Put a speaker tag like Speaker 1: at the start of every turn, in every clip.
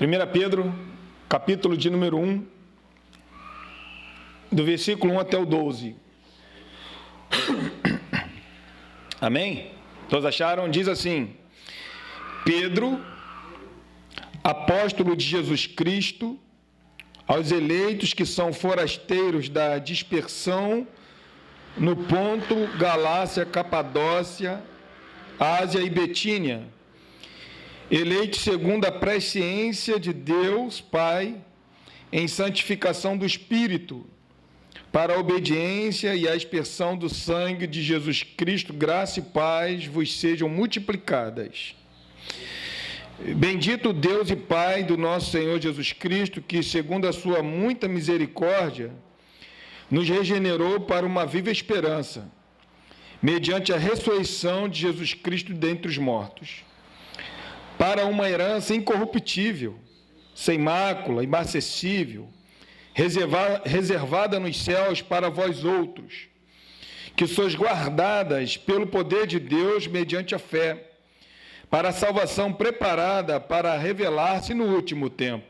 Speaker 1: 1 Pedro, capítulo de número 1, do versículo 1 até o 12. Amém? Todos acharam? Diz assim: Pedro, apóstolo de Jesus Cristo, aos eleitos que são forasteiros da dispersão no Ponto, Galácia, Capadócia, Ásia e Betínia, eleitos segundo a presciência de Deus Pai, em santificação do Espírito, para a obediência e a expiação do sangue de Jesus Cristo, graça e paz vos sejam multiplicadas. Bendito Deus e Pai do nosso Senhor Jesus Cristo, que, segundo a sua muita misericórdia, nos regenerou para uma viva esperança, mediante a ressurreição de Jesus Cristo dentre os mortos, para uma herança incorruptível, sem mácula, imarcessível, reservada nos céus para vós outros, que sois guardadas pelo poder de Deus mediante a fé, para a salvação preparada para revelar-se no último tempo.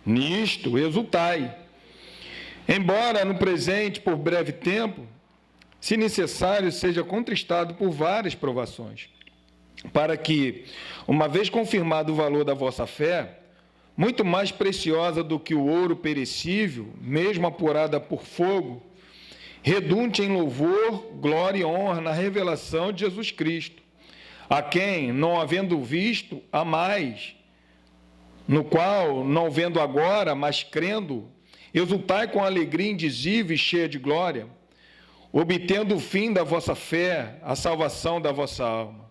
Speaker 1: Nisto exultai, embora no presente, por breve tempo, se necessário, seja contristado por várias provações, para que, uma vez confirmado o valor da vossa fé, muito mais preciosa do que o ouro perecível, mesmo apurada por fogo, redunde em louvor, glória e honra na revelação de Jesus Cristo, a quem, não havendo visto, amais, no qual, não vendo agora, mas crendo, exultai com alegria indizível e cheia de glória, obtendo o fim da vossa fé, a salvação da vossa alma.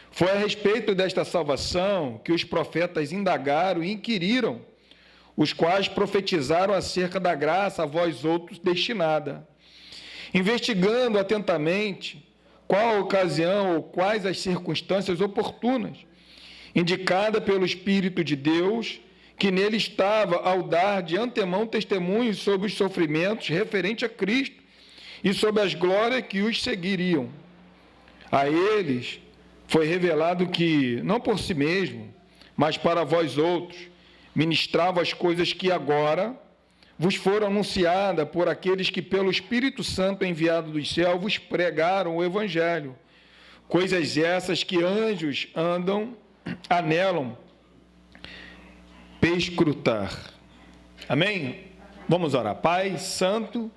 Speaker 1: Foi a respeito desta salvação que os profetas indagaram e inquiriram, os quais profetizaram acerca da graça a vós outros destinada, investigando atentamente qual a ocasião ou quais as circunstâncias oportunas, indicada pelo Espírito de Deus, que nele estava ao dar de antemão testemunho sobre os sofrimentos referentes a Cristo e sobre as glórias que os seguiriam. A eles foi revelado que, não por si mesmo, mas para vós outros, ministrava as coisas que agora vos foram anunciadas por aqueles que, pelo Espírito Santo enviado dos céus, vos pregaram o Evangelho. Coisas essas que anjos anelam perscrutar. Amém? Vamos orar. Pai Santo,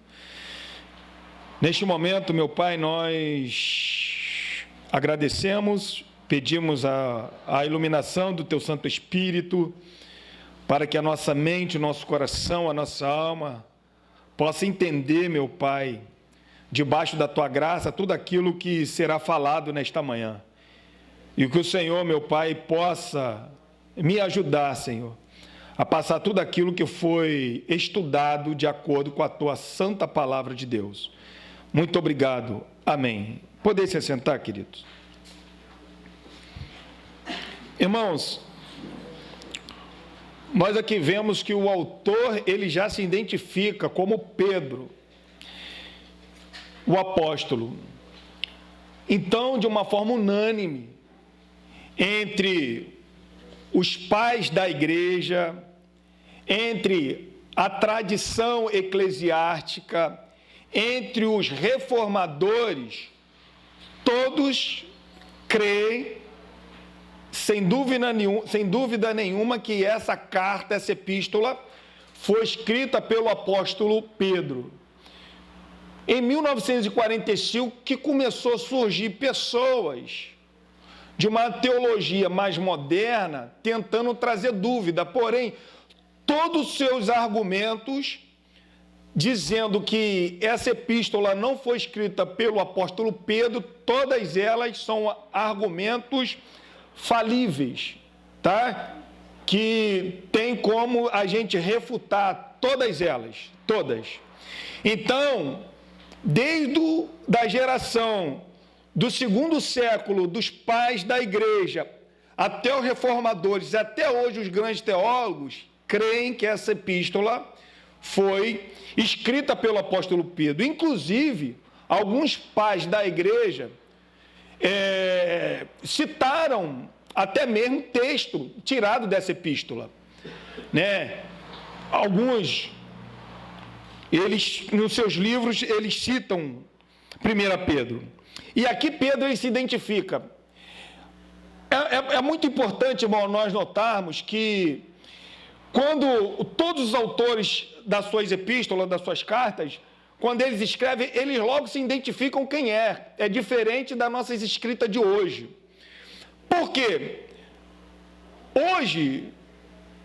Speaker 1: neste momento, meu Pai, nós agradecemos, pedimos a iluminação do Teu Santo Espírito, para que a nossa mente, o nosso coração, a nossa alma, possa entender, meu Pai, debaixo da Tua graça, tudo aquilo que será falado nesta manhã. E que o Senhor, meu Pai, possa me ajudar, Senhor, a passar tudo aquilo que foi estudado de acordo com a Tua santa palavra de Deus. Muito obrigado. Amém. Podem se assentar, queridos. Irmãos, nós aqui vemos que o autor, ele já se identifica como Pedro, o apóstolo. Então, de uma forma unânime, entre os pais da igreja, entre a tradição eclesiástica, entre os reformadores, todos creem, sem dúvida nenhuma, que essa carta, essa epístola, foi escrita pelo apóstolo Pedro. Em 1945, que começou a surgir pessoas de uma teologia mais moderna, tentando trazer dúvida, porém, todos os seus argumentos, dizendo que essa epístola não foi escrita pelo apóstolo Pedro, todas elas são argumentos falíveis, tá? Que tem como a gente refutar todas elas, todas. Então, desde da geração do 2º século, dos pais da igreja, até os reformadores, até hoje os grandes teólogos, creem que essa epístola foi escrita pelo apóstolo Pedro. Inclusive, alguns pais da igreja citaram até mesmo texto tirado dessa epístola. né? Alguns, eles, nos seus livros, eles citam 1 Pedro. E aqui Pedro ele se identifica. É muito importante, irmão, nós notarmos que quando todos os autores das suas epístolas, das suas cartas, quando eles escrevem, eles logo se identificam quem é. É diferente das nossas escritas de hoje. Por quê? Hoje,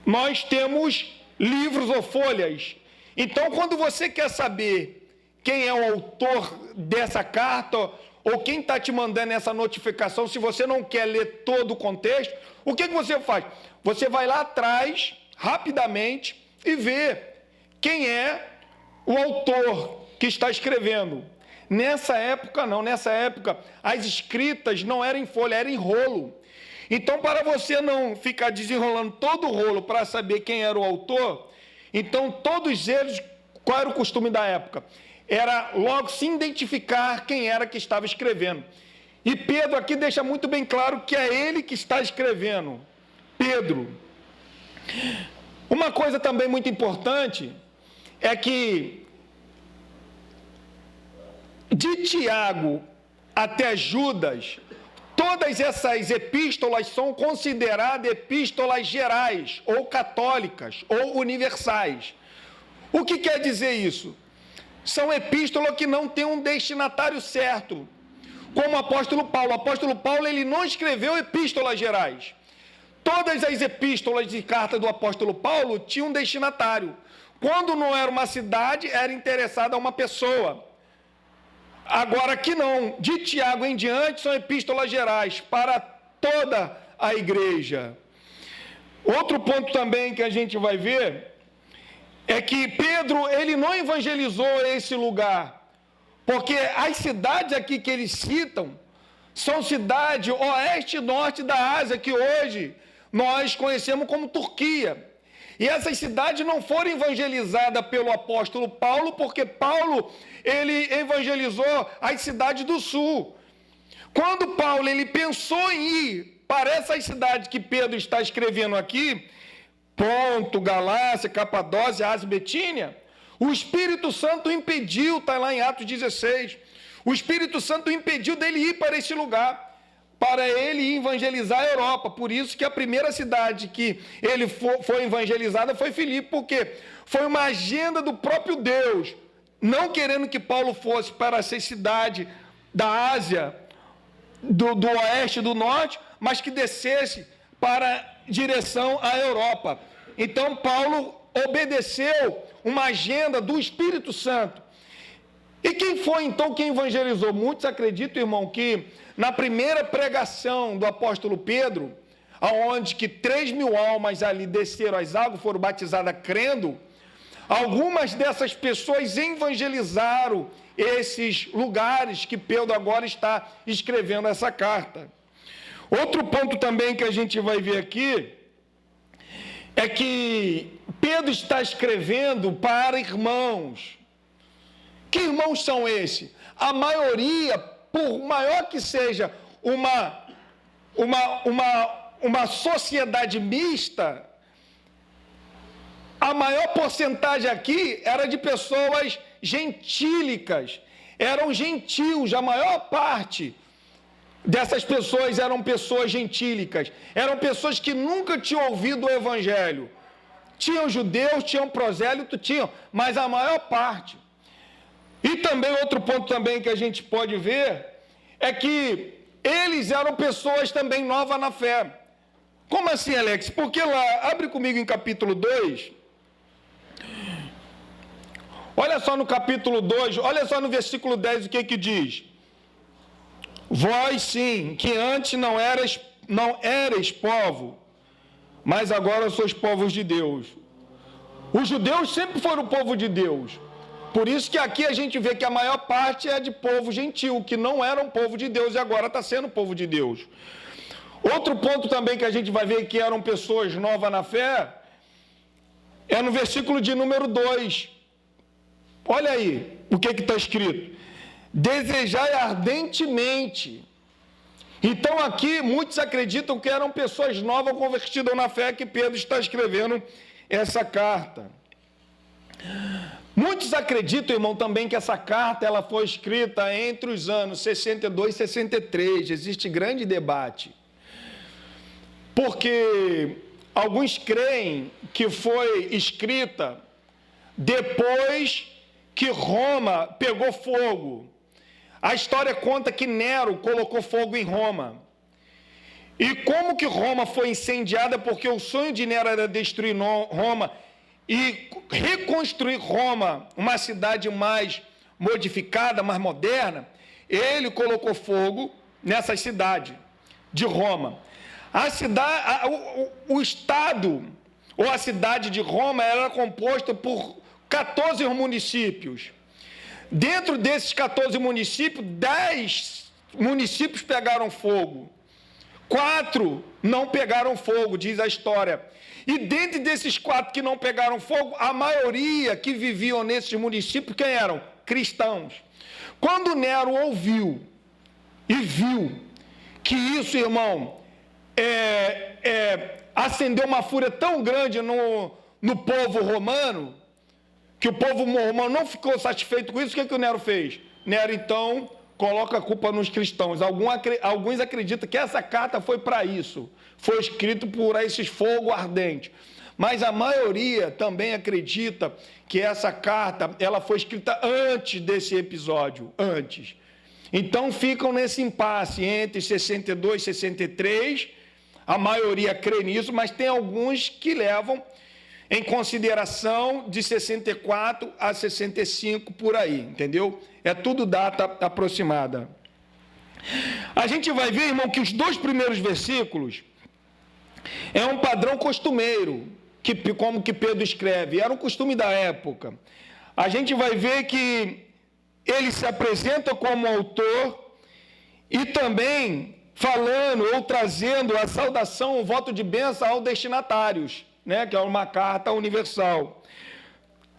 Speaker 1: nós temos livros ou folhas. Então, quando você quer saber quem é o autor dessa carta, ou quem está te mandando essa notificação, se você não quer ler todo o contexto, o que você faz? Você vai lá atrás, rapidamente, e vê quem é o autor que está escrevendo. Nessa época, não. Nessa época, as escritas não eram em folha, eram em rolo. Então, para você não ficar desenrolando todo o rolo para saber quem era o autor, então, todos eles, qual era o costume da época? Era logo se identificar quem era que estava escrevendo. E Pedro aqui deixa muito bem claro que é ele que está escrevendo. Pedro. Uma coisa também muito importante é que de Tiago até Judas, todas essas epístolas são consideradas epístolas gerais, ou católicas, ou universais. O que quer dizer isso? São epístolas que não têm um destinatário certo, como o apóstolo Paulo. O apóstolo Paulo ele não escreveu epístolas gerais. Todas as epístolas de carta do apóstolo Paulo tinham um destinatário. Quando não era uma cidade, era interessada a uma pessoa. Agora aqui não. De Tiago em diante são epístolas gerais para toda a igreja. Outro ponto também que a gente vai ver é que Pedro, ele não evangelizou esse lugar, porque as cidades aqui que eles citam são cidades oeste e norte da Ásia, que hoje nós conhecemos como Turquia. E essas cidades não foram evangelizadas pelo apóstolo Paulo, porque Paulo, ele evangelizou as cidades do sul. Quando Paulo, ele pensou em ir para essas cidades que Pedro está escrevendo aqui, Ponto, Galácia, Capadócia, Ásia e Betínia, o Espírito Santo impediu, está lá em Atos 16, o Espírito Santo impediu dele ir para esse lugar, para ele evangelizar a Europa. Por isso que a primeira cidade que ele foi evangelizada foi Filipe, porque foi uma agenda do próprio Deus, não querendo que Paulo fosse para essa cidade da Ásia, do oeste e do norte, mas que descesse para direção à Europa. Então Paulo obedeceu uma agenda do Espírito Santo. E quem foi então quem evangelizou? Muitos acreditam, irmão, que na primeira pregação do apóstolo Pedro, aonde que 3.000 almas ali desceram as águas, foram batizadas crendo, algumas dessas pessoas evangelizaram esses lugares que Pedro agora está escrevendo essa carta. Outro ponto também que a gente vai ver aqui é que Pedro está escrevendo para irmãos. Que irmãos são esses? A maioria, por maior que seja uma sociedade mista, a maior porcentagem aqui era de pessoas gentílicas, eram gentios, a maior parte dessas pessoas eram pessoas gentílicas, eram pessoas que nunca tinham ouvido o evangelho. Tinham judeus, tinham prosélito, tinham, mas a maior parte. E também outro ponto também que a gente pode ver é que eles eram pessoas também novas na fé. Como assim, Alex? Porque lá, abre comigo em capítulo 2. Olha só no capítulo 2, olha só no versículo 10 o que diz. Vós sim, que antes não erais povo, mas agora sois povos de Deus. Os judeus sempre foram o povo de Deus. Por isso que aqui a gente vê que a maior parte é de povo gentil, que não era um povo de Deus e agora está sendo povo de Deus. Outro ponto também que a gente vai ver que eram pessoas novas na fé, é no versículo de número 2. Olha aí o que está escrito. Desejai ardentemente. Então aqui muitos acreditam que eram pessoas novas convertidas na fé que Pedro está escrevendo essa carta. Muitos acreditam, irmão, também que essa carta ela foi escrita entre os anos 62 e 63. Existe grande debate. Porque alguns creem que foi escrita depois que Roma pegou fogo. A história conta que Nero colocou fogo em Roma. E como que Roma foi incendiada? Porque o sonho de Nero era destruir Roma e reconstruir Roma, uma cidade mais modificada, mais moderna. Ele colocou fogo nessa cidade de Roma. O estado ou a cidade de Roma era composta por 14 municípios. Dentro desses 14 municípios, 10 municípios pegaram fogo. 4 não pegaram fogo, diz a história. E dentro desses 4 que não pegaram fogo, a maioria que viviam nesses municípios, quem eram? Cristãos. Quando Nero ouviu e viu que isso, irmão, acendeu uma fúria tão grande no povo romano, que o povo romano não ficou satisfeito com isso, o que o Nero fez? Nero, então, coloca a culpa nos cristãos. Alguns acreditam que essa carta foi para isso, foi escrito por esses fogo ardente. Mas a maioria também acredita que essa carta ela foi escrita antes desse episódio, antes. Então ficam nesse impasse entre 62 e 63, a maioria crê nisso, mas tem alguns que levam em consideração de 64 a 65 por aí, entendeu? É tudo data aproximada. A gente vai ver, irmão, que os 2 primeiros versículos é um padrão costumeiro, como que Pedro escreve, era um costume da época. A gente vai ver que ele se apresenta como autor e também falando ou trazendo a saudação, o voto de bênção aos destinatários, né, que é uma carta universal.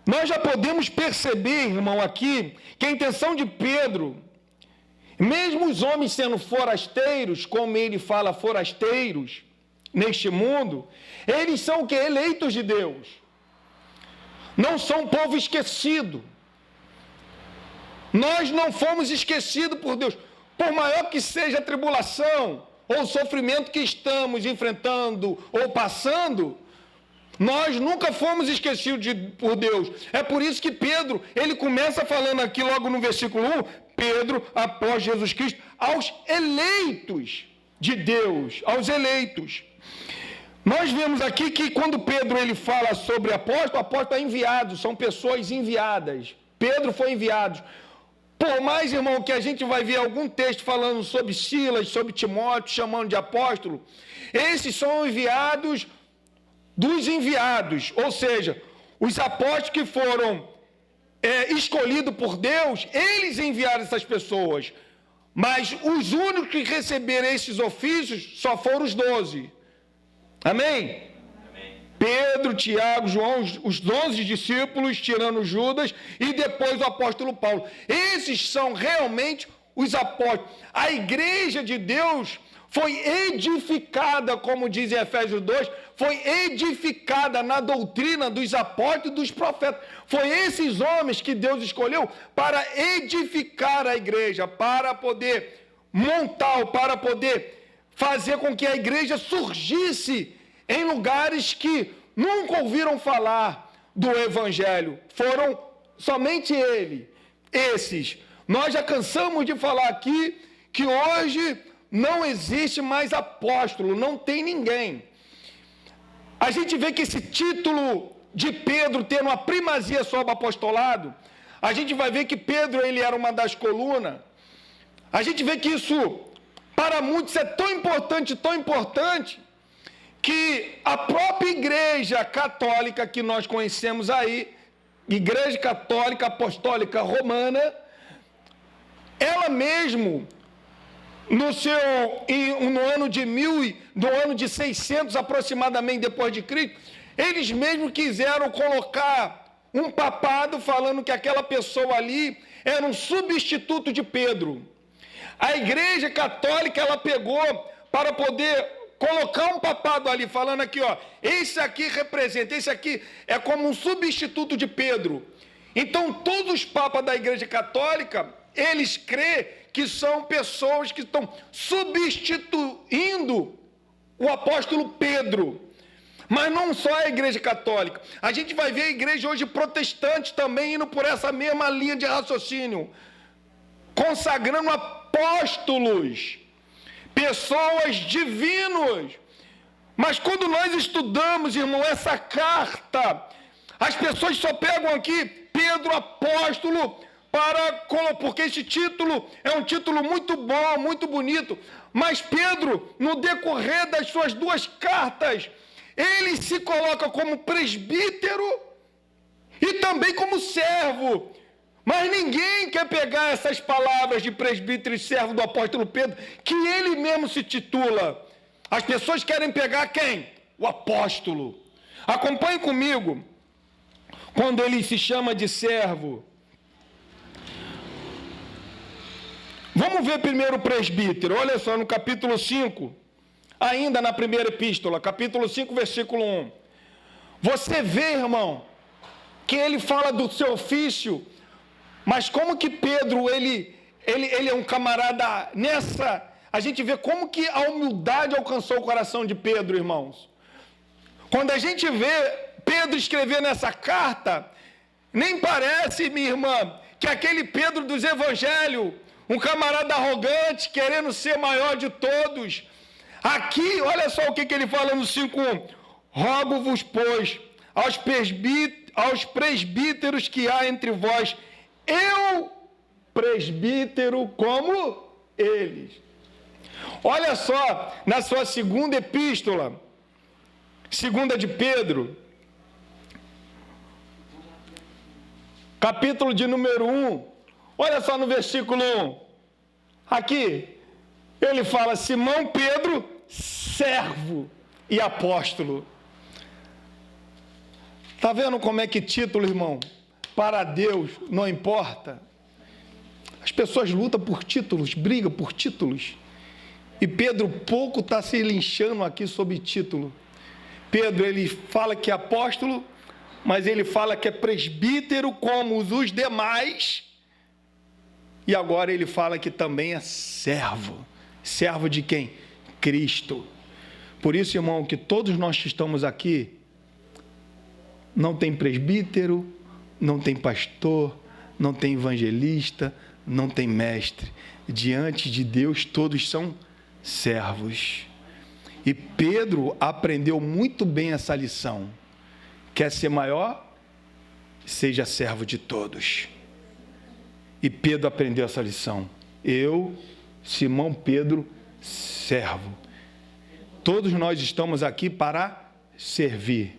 Speaker 1: Nós já podemos perceber, irmão, aqui, que a intenção de Pedro, mesmo os homens sendo forasteiros, como ele fala, forasteiros, neste mundo, eles são o quê? Eleitos de Deus. Não são um povo esquecido. Nós não fomos esquecidos por Deus. Por maior que seja a tribulação ou o sofrimento que estamos enfrentando ou passando, nós nunca fomos esquecidos por Deus. É por isso que Pedro, ele começa falando aqui logo no versículo 1, Pedro, após Jesus Cristo, aos eleitos de Deus, aos eleitos. Nós vemos aqui que quando Pedro ele fala sobre apóstolo, apóstolo é enviado, são pessoas enviadas. Pedro foi enviado. Por mais, irmão, que a gente vai ver algum texto falando sobre Silas, sobre Timóteo, chamando de apóstolo, esses são enviados dos enviados, ou seja, os apóstolos que foram escolhidos por Deus, eles enviaram essas pessoas, mas os únicos que receberam esses ofícios só foram os 12. Amém? Pedro, Tiago, João, os 11 discípulos, tirando Judas, e depois o apóstolo Paulo. Esses são realmente os apóstolos. A igreja de Deus foi edificada, como diz em Efésios 2, foi edificada na doutrina dos apóstolos e dos profetas. Foi esses homens que Deus escolheu para edificar a igreja, para poder montar, para poder fazer com que a igreja surgisse em lugares que nunca ouviram falar do Evangelho. Foram somente esses. Nós já cansamos de falar aqui que hoje não existe mais apóstolo, não tem ninguém. A gente vê que esse título de Pedro tendo uma primazia sobre o apostolado, a gente vai ver que Pedro ele era uma das colunas. A gente vê que isso, para muitos, é tão importante, que a própria igreja católica que nós conhecemos aí, Igreja Católica Apostólica Romana, ela mesmo, no ano de 600 aproximadamente depois de Cristo, eles mesmos quiseram colocar um papado falando que aquela pessoa ali era um substituto de Pedro. A Igreja Católica, ela pegou para poder colocar um papado ali, falando aqui, ó, esse aqui representa, esse aqui é como um substituto de Pedro. Então, todos os papas da Igreja Católica, eles creem que são pessoas que estão substituindo o apóstolo Pedro. Mas não só a Igreja Católica. A gente vai ver a igreja hoje protestante também indo por essa mesma linha de raciocínio, consagrando apóstolos, pessoas divinos. Mas quando nós estudamos, irmão, essa carta, as pessoas só pegam aqui Pedro apóstolo, porque esse título é um título muito bom, muito bonito. Mas Pedro, no decorrer das suas duas cartas, ele se coloca como presbítero e também como servo. Mas ninguém quer pegar essas palavras de presbítero e servo do apóstolo Pedro, que ele mesmo se titula. As pessoas querem pegar quem? O apóstolo. Acompanhe comigo, quando ele se chama de servo. Vamos ver primeiro o presbítero. Olha só, no capítulo 5, ainda na primeira epístola, capítulo 5, versículo 1. Você vê, irmão, que ele fala do seu ofício, mas como que Pedro, ele é um camarada nessa... A gente vê como que a humildade alcançou o coração de Pedro, irmãos. Quando a gente vê Pedro escrever nessa carta, nem parece, minha irmã, que aquele Pedro dos evangelhos, um camarada arrogante, querendo ser maior de todos. Aqui, olha só o que ele fala no 5:1. Rogo-vos, pois, aos presbíteros que há entre vós, eu, presbítero, como eles. Olha só, na sua segunda epístola, segunda de Pedro, capítulo de número 1, olha só no versículo 1, aqui, ele fala, Simão Pedro, servo e apóstolo. Está vendo como é que título, irmão, para Deus não importa? As pessoas lutam por títulos, brigam por títulos. E Pedro pouco está se linchando aqui sobre título. Pedro, ele fala que é apóstolo, mas ele fala que é presbítero como os demais. E agora ele fala que também é servo. Servo de quem? Cristo. Por isso, irmão, que todos nós que estamos aqui, não tem presbítero, não tem pastor, não tem evangelista, não tem mestre. Diante de Deus, todos são servos. E Pedro aprendeu muito bem essa lição. Quer ser maior? Seja servo de todos. E Pedro aprendeu essa lição. Eu, Simão Pedro, servo. Todos nós estamos aqui para servir.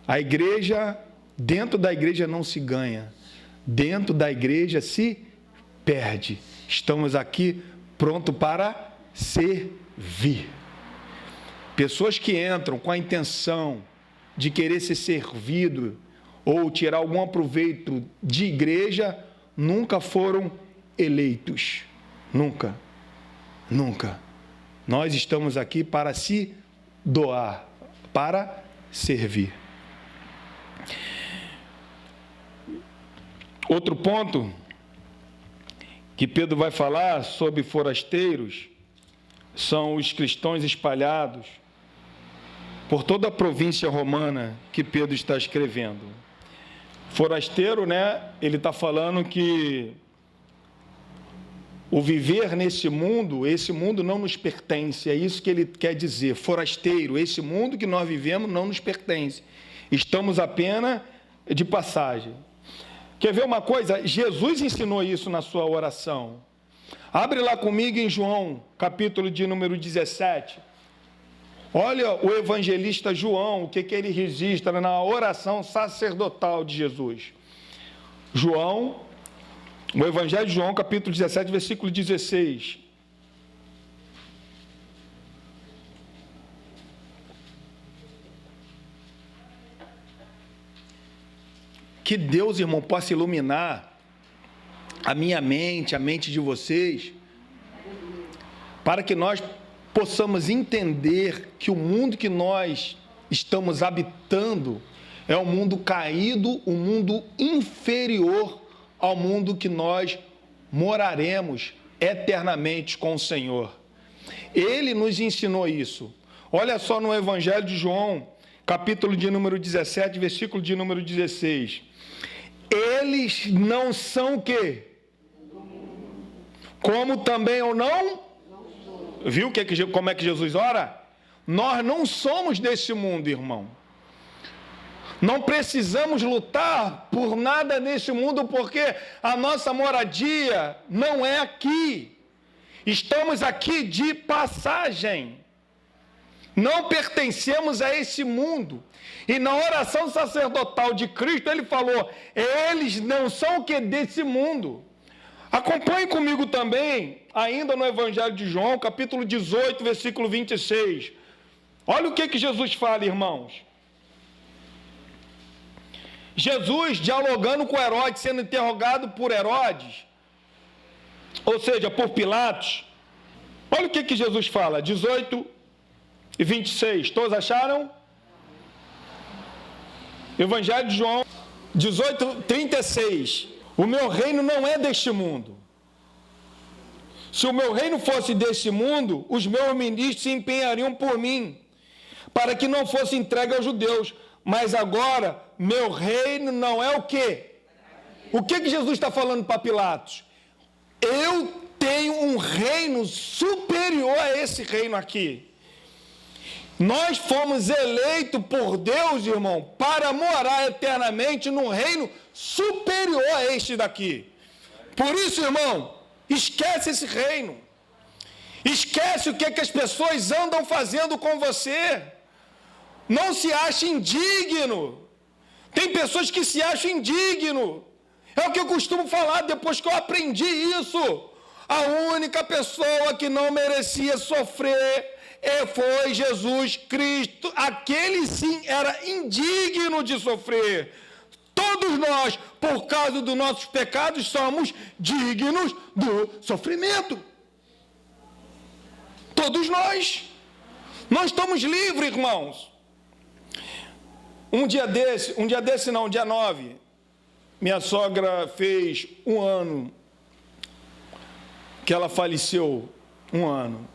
Speaker 1: A igreja, dentro da igreja não se ganha. Dentro da igreja se perde. Estamos aqui pronto para servir. Pessoas que entram com a intenção de querer ser servido ou tirar algum proveito de igreja, nunca foram eleitos. Nunca. Nunca. Nós estamos aqui para se doar, para servir. Outro ponto que Pedro vai falar sobre forasteiros são os cristãos espalhados por toda a província romana que Pedro está escrevendo. Forasteiro, né? Ele está falando que o viver nesse mundo, esse mundo não nos pertence, é isso que ele quer dizer. Forasteiro, esse mundo que nós vivemos não nos pertence. Estamos apenas de passagem. Quer ver uma coisa? Jesus ensinou isso na sua oração. Abre lá comigo em João, capítulo de número 17. Olha o evangelista João, o que ele registra na oração sacerdotal de Jesus. João, o Evangelho de João, capítulo 17, versículo 16. Que Deus, irmão, possa iluminar a minha mente, a mente de vocês, para que nós possamos entender que o mundo que nós estamos habitando é um mundo caído, um mundo inferior ao mundo que nós moraremos eternamente com o Senhor. Ele nos ensinou isso. Olha só no Evangelho de João, capítulo de número 17, versículo de número 16. Eles não são o quê? Como também ou não? Viu como é que Jesus ora? Nós não somos desse mundo, irmão. Não precisamos lutar por nada nesse mundo, porque a nossa moradia não é aqui. Estamos aqui de passagem. Não pertencemos a esse mundo. E na oração sacerdotal de Cristo, ele falou, eles não são o que desse mundo. Acompanhe comigo também, ainda no Evangelho de João, capítulo 18, versículo 26. Olha o que Jesus fala, irmãos. Jesus dialogando com Herodes, sendo interrogado por Herodes, ou seja, por Pilatos. Olha o que Jesus fala, 18 e 26. Todos acharam? Evangelho de João, 18, 36. O meu reino não é deste mundo. Se o meu reino fosse deste mundo, os meus ministros se empenhariam por mim, para que não fosse entregue aos judeus. Mas agora, meu reino não é o quê? O que Jesus está falando para Pilatos? Eu tenho um reino superior a esse reino aqui. Nós fomos eleitos por Deus, irmão, para morar eternamente num reino superior a este daqui. Por isso, irmão, esquece esse reino. Esquece o que as pessoas andam fazendo com você. Não se ache indigno. Tem pessoas que se acham indigno. É o que eu costumo falar depois que eu aprendi isso. A única pessoa que não merecia sofrer foi Jesus Cristo. Aquele sim era indigno de sofrer. Todos nós, por causa dos nossos pecados, somos dignos do sofrimento. Todos nós. Nós estamos livres, irmãos. Dia 9, minha sogra fez 1 ano que ela faleceu, 1 ano.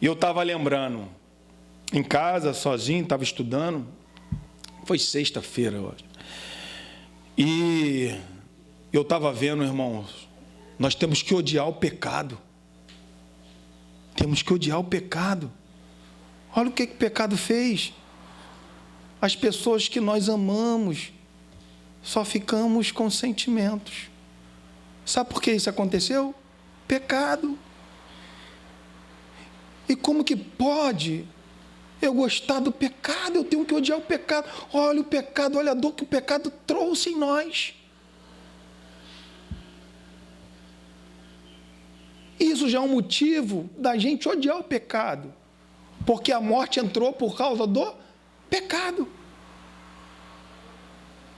Speaker 1: E eu estava lembrando, em casa, sozinho, estava estudando, foi sexta-feira, eu acho. E eu estava vendo, irmãos, nós temos que odiar o pecado. Temos que odiar o pecado. Olha o que o pecado fez. As pessoas que nós amamos, só ficamos com sentimentos. Sabe por que isso aconteceu? Pecado. E como que pode eu gostar do pecado? Eu tenho que odiar o pecado. Olha o pecado, olha a dor que o pecado trouxe em nós. Isso já é um motivo da gente odiar o pecado. Porque a morte entrou por causa do pecado.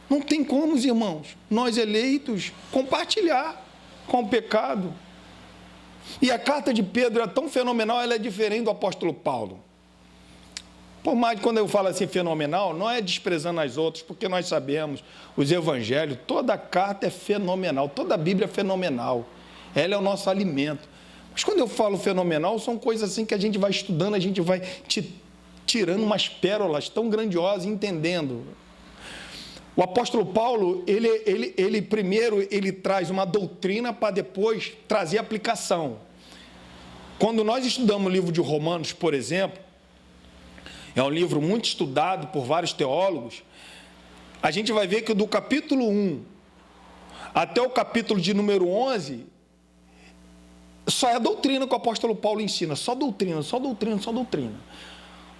Speaker 1: Não tem como, irmãos, nós eleitos, compartilhar com o pecado. E a carta de Pedro é tão fenomenal, ela é diferente do apóstolo Paulo. Por mais que quando eu falo assim fenomenal, não é desprezando as outras, porque nós sabemos, os evangelhos, toda a carta é fenomenal, toda a Bíblia é fenomenal. Ela é o nosso alimento. Mas quando eu falo fenomenal, são coisas assim que a gente vai estudando, a gente vai tirando umas pérolas tão grandiosas, entendendo. O apóstolo Paulo, ele primeiro traz uma doutrina para depois trazer aplicação. Quando nós estudamos o livro de Romanos, por exemplo, é um livro muito estudado por vários teólogos, a gente vai ver que do capítulo 1 até o capítulo de número 11, só é a doutrina que o apóstolo Paulo ensina, só doutrina, só doutrina, só doutrina.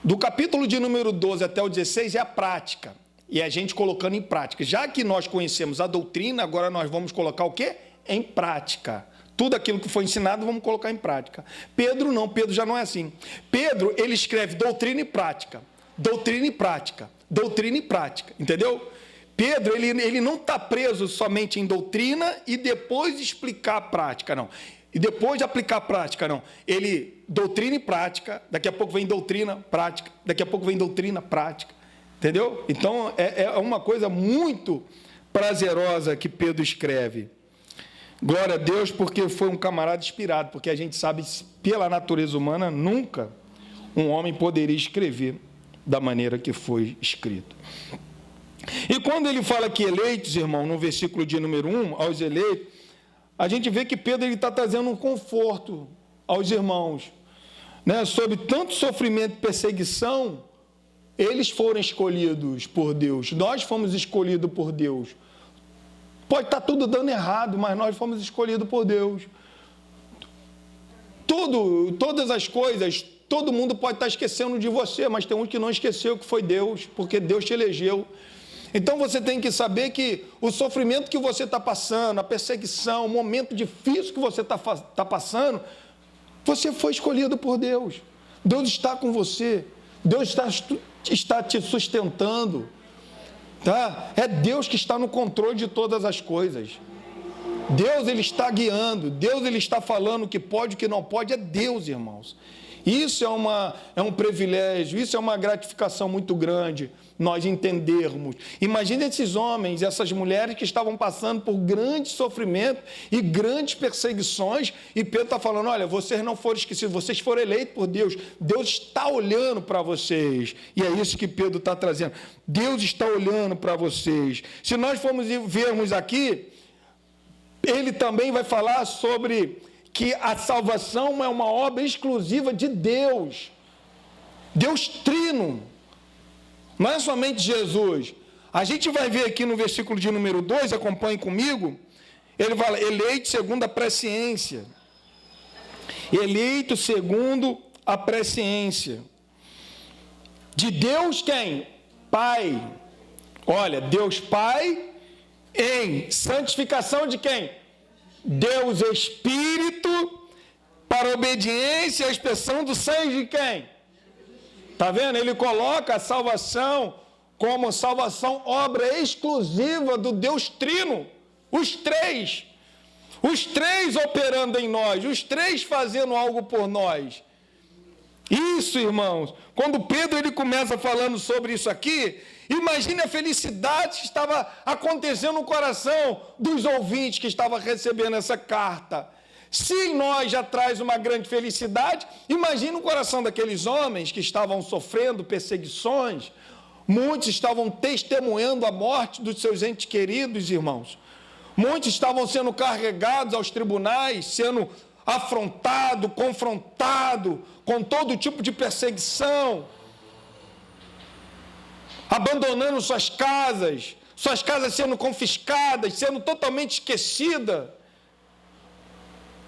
Speaker 1: Do capítulo de número 12 até o 16 é a prática. E a gente colocando em prática. Já que nós conhecemos a doutrina, agora nós vamos colocar o quê? Em prática. Tudo aquilo que foi ensinado, vamos colocar em prática. Pedro não, Pedro já não é assim. Pedro, ele escreve doutrina e prática. Doutrina e prática. Doutrina e prática. Entendeu? Pedro, ele não está preso somente em doutrina e depois explicar a prática, não. e depois aplicar a prática, não. Ele, doutrina e prática, daqui a pouco vem doutrina, prática, daqui a pouco vem doutrina, prática. Entendeu? Então, é uma coisa muito prazerosa que Pedro escreve. Glória a Deus, porque foi um camarada inspirado, porque a gente sabe, pela natureza humana, nunca um homem poderia escrever da maneira que foi escrito. E quando ele fala que eleitos, irmão, no versículo de número 1, aos eleitos, a gente vê que Pedro está trazendo um conforto aos irmãos, né? Sobre tanto sofrimento e perseguição, eles foram escolhidos por Deus, nós fomos escolhidos por Deus. Pode estar tudo dando errado, mas nós fomos escolhidos por Deus. Todas as coisas, todo mundo pode estar esquecendo de você, mas tem um que não esqueceu, que foi Deus, porque Deus te elegeu. Então você tem que saber que o sofrimento que você está passando, a perseguição, o momento difícil que você está passando, você foi escolhido por Deus. Deus está com você, Deus está te sustentando. Tá? É Deus que está no controle de todas as coisas. Deus, Ele está guiando. Deus, Ele está falando o que pode, o que não pode. É Deus, irmãos. Isso é um privilégio, isso é uma gratificação muito grande, nós entendermos. Imagine esses homens, essas mulheres que estavam passando por grande sofrimento e grandes perseguições, e Pedro está falando, olha, vocês não foram esquecidos, vocês foram eleitos por Deus, Deus está olhando para vocês, e é isso que Pedro está trazendo, Deus está olhando para vocês. Se nós formos vermos aqui, ele também vai falar sobre que a salvação é uma obra exclusiva de Deus, Deus trino, não é somente Jesus. A gente vai ver aqui no versículo de número 2, acompanhe comigo, ele fala, eleito segundo a presciência, eleito segundo a presciência, de Deus quem? Pai, olha, Deus Pai, em santificação de quem? Deus Espírito, para obediência e a expressão do sangue de quem? Está vendo? Ele coloca a salvação como salvação, obra exclusiva do Deus Trino. Os três operando em nós, os três fazendo algo por nós. Isso, irmãos, quando Pedro ele começa falando sobre isso aqui, imagine a felicidade que estava acontecendo no coração dos ouvintes que estavam recebendo essa carta. Se em nós já traz uma grande felicidade, imagine o coração daqueles homens que estavam sofrendo perseguições, muitos estavam testemunhando a morte dos seus entes queridos, irmãos. Muitos estavam sendo carregados aos tribunais, sendo afrontado, confrontado com todo tipo de perseguição, abandonando suas casas sendo confiscadas, sendo totalmente esquecidas.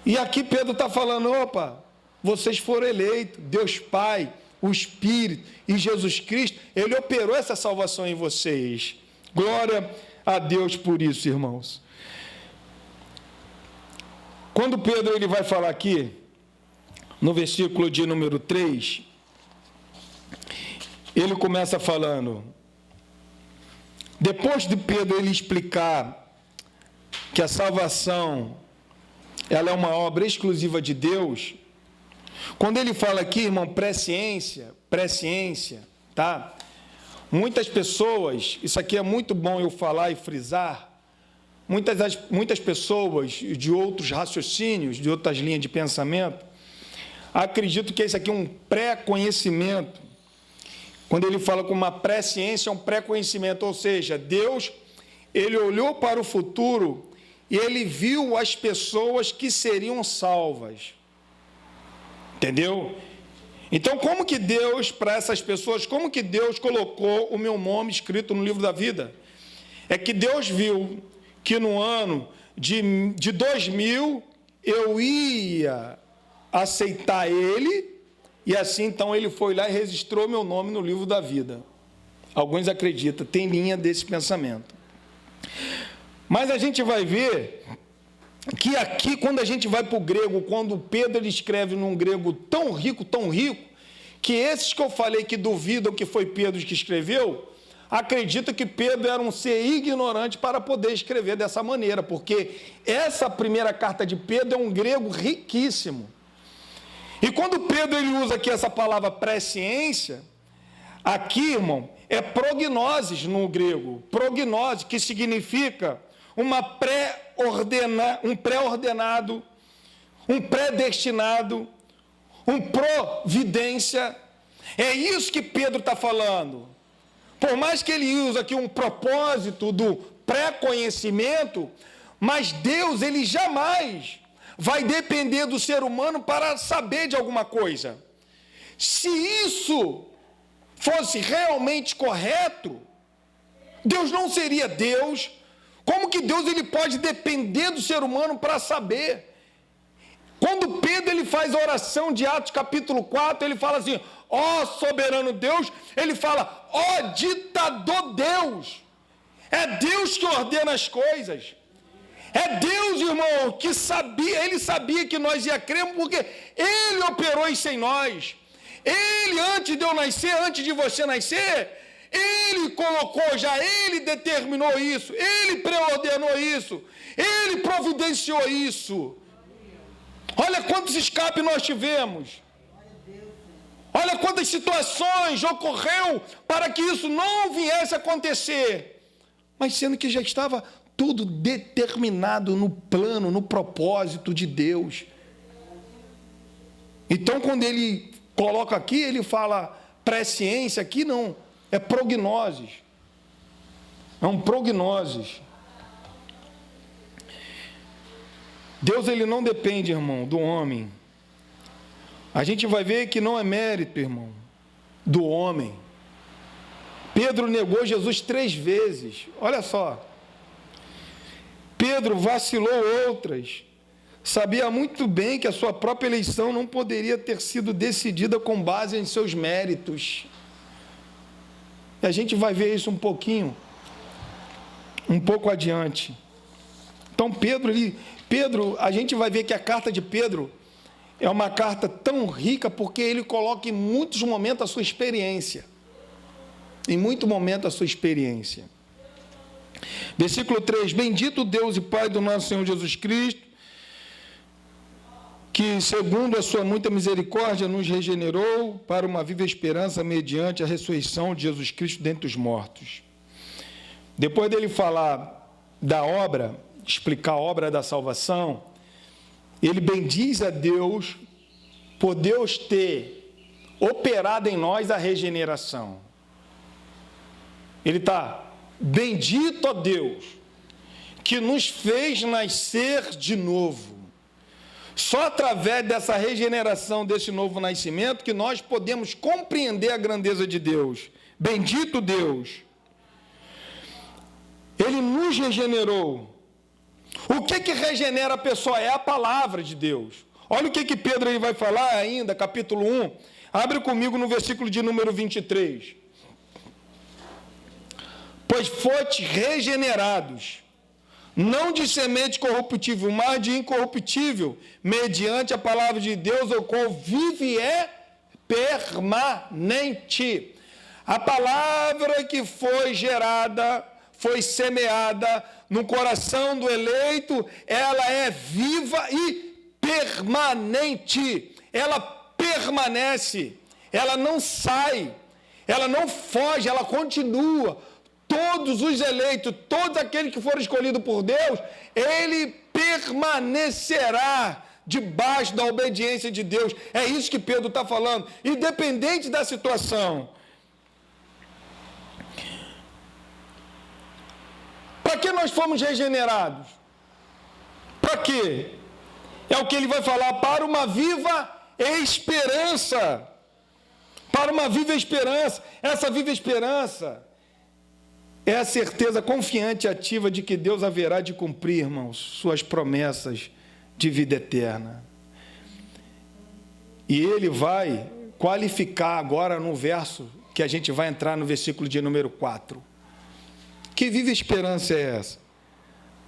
Speaker 1: E aqui Pedro está falando, opa, vocês foram eleitos, Deus Pai, o Espírito e Jesus Cristo, Ele operou essa salvação em vocês. Glória a Deus por isso, irmãos. Quando Pedro ele vai falar aqui, no versículo de número 3, ele começa falando, depois de Pedro ele explicar que a salvação, ela é uma obra exclusiva de Deus, quando ele fala aqui, irmão, presciência, tá? Muitas pessoas, isso aqui é muito bom eu falar e frisar, muitas pessoas de outros raciocínios, de outras linhas de pensamento, acredito que esse aqui é um pré-conhecimento. Quando ele fala com uma presciência, é um pré-conhecimento, ou seja, Deus, Ele olhou para o futuro e Ele viu as pessoas que seriam salvas. Entendeu? Então, como que Deus, para essas pessoas, como que Deus colocou o meu nome escrito no livro da vida? É que Deus viu que no ano de 2000 eu ia aceitar Ele, e assim então Ele foi lá e registrou meu nome no livro da vida. Alguns acreditam, tem linha desse pensamento. Mas a gente vai ver que aqui, quando a gente vai para o grego, quando Pedro ele escreve num grego tão rico, que esses que eu falei que duvidam que foi Pedro que escreveu,
Speaker 2: acredita que Pedro era um ser ignorante para poder escrever dessa maneira, porque essa primeira carta de Pedro é um grego riquíssimo. E quando Pedro ele usa aqui essa palavra presciência, aqui, irmão, é prognoses no grego, prognose, que significa um pré-ordenado, um predestinado, um providência. É isso que Pedro está falando. Por mais que ele use aqui um propósito do pré-conhecimento, mas Deus, ele jamais vai depender do ser humano para saber de alguma coisa. Se isso fosse realmente correto, Deus não seria Deus. Como que Deus ele pode depender do ser humano para saber? Quando Pedro ele faz a oração de Atos capítulo 4, ele fala assim, ó soberano Deus, ele fala, ó ditador Deus. É Deus que ordena as coisas. É Deus, irmão, que sabia, ele sabia que nós ia crer, porque ele operou isso em nós. Ele, antes de eu nascer, antes de você nascer, ele colocou já, ele determinou isso, ele preordenou isso, ele providenciou isso. Olha quantos escapes nós tivemos. Olha quantas situações ocorreu para que isso não viesse a acontecer. Mas sendo que já estava tudo determinado no plano, no propósito de Deus. Então, quando ele coloca aqui, ele fala presciência, aqui não, é prognoses. É um prognoses. Deus, ele não depende, irmão, do homem. A gente vai ver que não é mérito, irmão, do homem. Pedro negou Jesus 3 vezes. Olha só. Pedro vacilou outras. Sabia muito bem que a sua própria eleição não poderia ter sido decidida com base em seus méritos. E a gente vai ver isso um pouco adiante. Então Pedro, a gente vai ver que a carta de Pedro é uma carta tão rica porque ele coloca em muitos momentos a sua experiência. Em muito momento a sua experiência. Versículo 3, bendito Deus e Pai do nosso Senhor Jesus Cristo, que segundo a sua muita misericórdia nos regenerou para uma viva esperança mediante a ressurreição de Jesus Cristo dentre os mortos. Depois dele falar da obra, explicar a obra da salvação, ele bendiz a Deus por Deus ter operado em nós a regeneração. Ele está, bendito a Deus, que nos fez nascer de novo. Só através dessa regeneração, desse novo nascimento, que nós podemos compreender a grandeza de Deus. Bendito Deus. Ele nos regenerou. O que regenera a pessoa? É a palavra de Deus. Olha o que Pedro aí vai falar ainda, capítulo 1. Abre comigo no versículo de número 23. Pois fostes regenerados, não de semente corruptível, mas de incorruptível, mediante a palavra de Deus, o qual vive e é permanente. A palavra que foi gerada, foi semeada no coração do eleito, ela é viva e permanente. Ela permanece, ela não sai, ela não foge, ela continua. Todos os eleitos, todos aqueles que foram escolhidos por Deus, ele permanecerá debaixo da obediência de Deus. É isso que Pedro está falando, independente da situação. Para que nós fomos regenerados? Para quê? É o que ele vai falar, para uma viva esperança. Para uma viva esperança. Essa viva esperança é a certeza confiante e ativa de que Deus haverá de cumprir, irmãos, suas promessas de vida eterna. E ele vai qualificar agora no verso que a gente vai entrar no versículo de número 4. Que viva esperança é essa?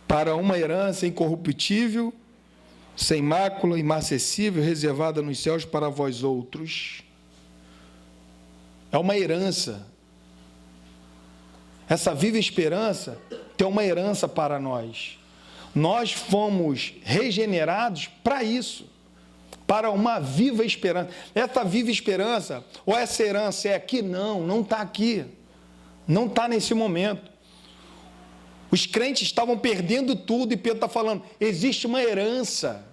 Speaker 2: Para uma herança incorruptível, sem mácula, imacessível, reservada nos céus para vós outros. É uma herança. essa viva esperança, tem uma herança para nós. Nós fomos regenerados para isso, para uma viva esperança. Essa viva esperança, ou essa herança é aqui? Não está aqui. Não está nesse momento. Os crentes estavam perdendo tudo e Pedro está falando, existe uma herança.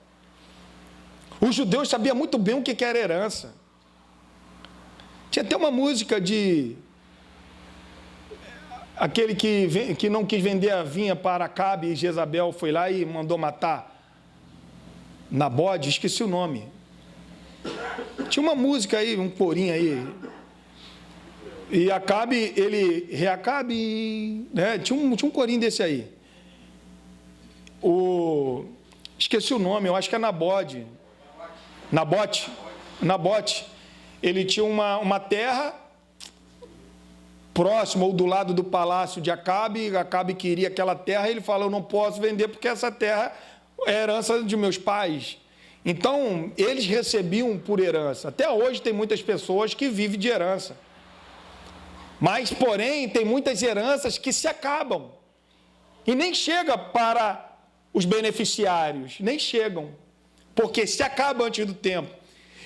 Speaker 2: Os judeus sabiam muito bem o que era herança. Tinha até uma música de... aquele que não quis vender a vinha para Acabe e Jezabel foi lá e mandou matar Nabode, esqueci o nome. Tinha uma música aí, um corinho aí. E Acabe, Reacabe, né? Tinha um corinho desse aí. Esqueci o nome, eu acho que é Nabote. Ele tinha uma terra próximo ou do lado do palácio de Acabe. Acabe queria aquela terra, ele falou, eu não posso vender porque essa terra é herança de meus pais. Então, eles recebiam por herança. Até hoje tem muitas pessoas que vivem de herança. Mas, porém, tem muitas heranças que se acabam. E nem chega para os beneficiários, nem chegam. Porque se acaba antes do tempo.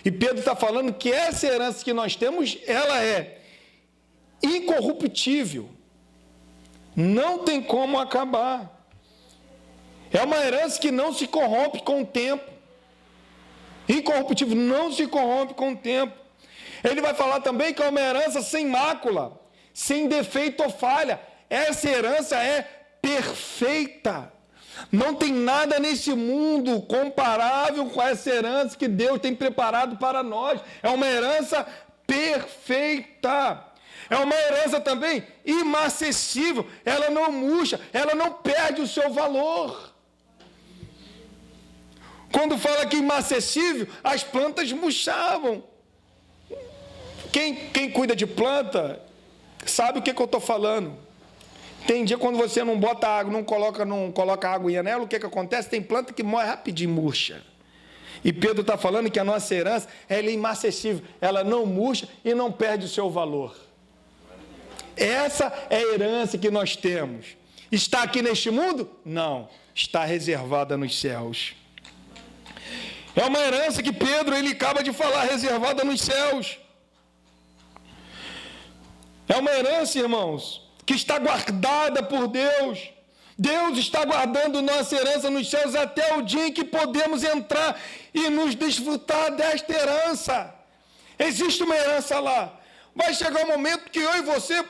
Speaker 2: E Pedro está falando que essa herança que nós temos, ela é incorruptível. Não tem como acabar. É uma herança que não se corrompe com o tempo. Incorruptível, não se corrompe com o tempo. Ele vai falar também que é uma herança sem mácula, sem defeito ou falha. Essa herança é perfeita. Não tem nada nesse mundo comparável com essa herança que Deus tem preparado para nós. É uma herança perfeita. É uma herança também inacessível. Ela não murcha, ela não perde o seu valor. Quando fala que inacessível, as plantas murchavam. Quem cuida de planta sabe o que eu estou falando. Tem dia quando você não bota água, não coloca água nela, o que acontece? Tem planta que morre rapidinho, murcha. E Pedro está falando que a nossa herança ela é inacessível, ela não murcha e não perde o seu valor. Essa é a herança que nós temos. Está aqui neste mundo? Não, está reservada nos céus. É uma herança que Pedro ele acaba de falar, reservada nos céus. É uma herança, irmãos, que está guardada por Deus. Deus está guardando nossa herança nos céus até o dia em que podemos entrar e nos desfrutar desta herança. Existe uma herança lá. Vai chegar um momento que eu e você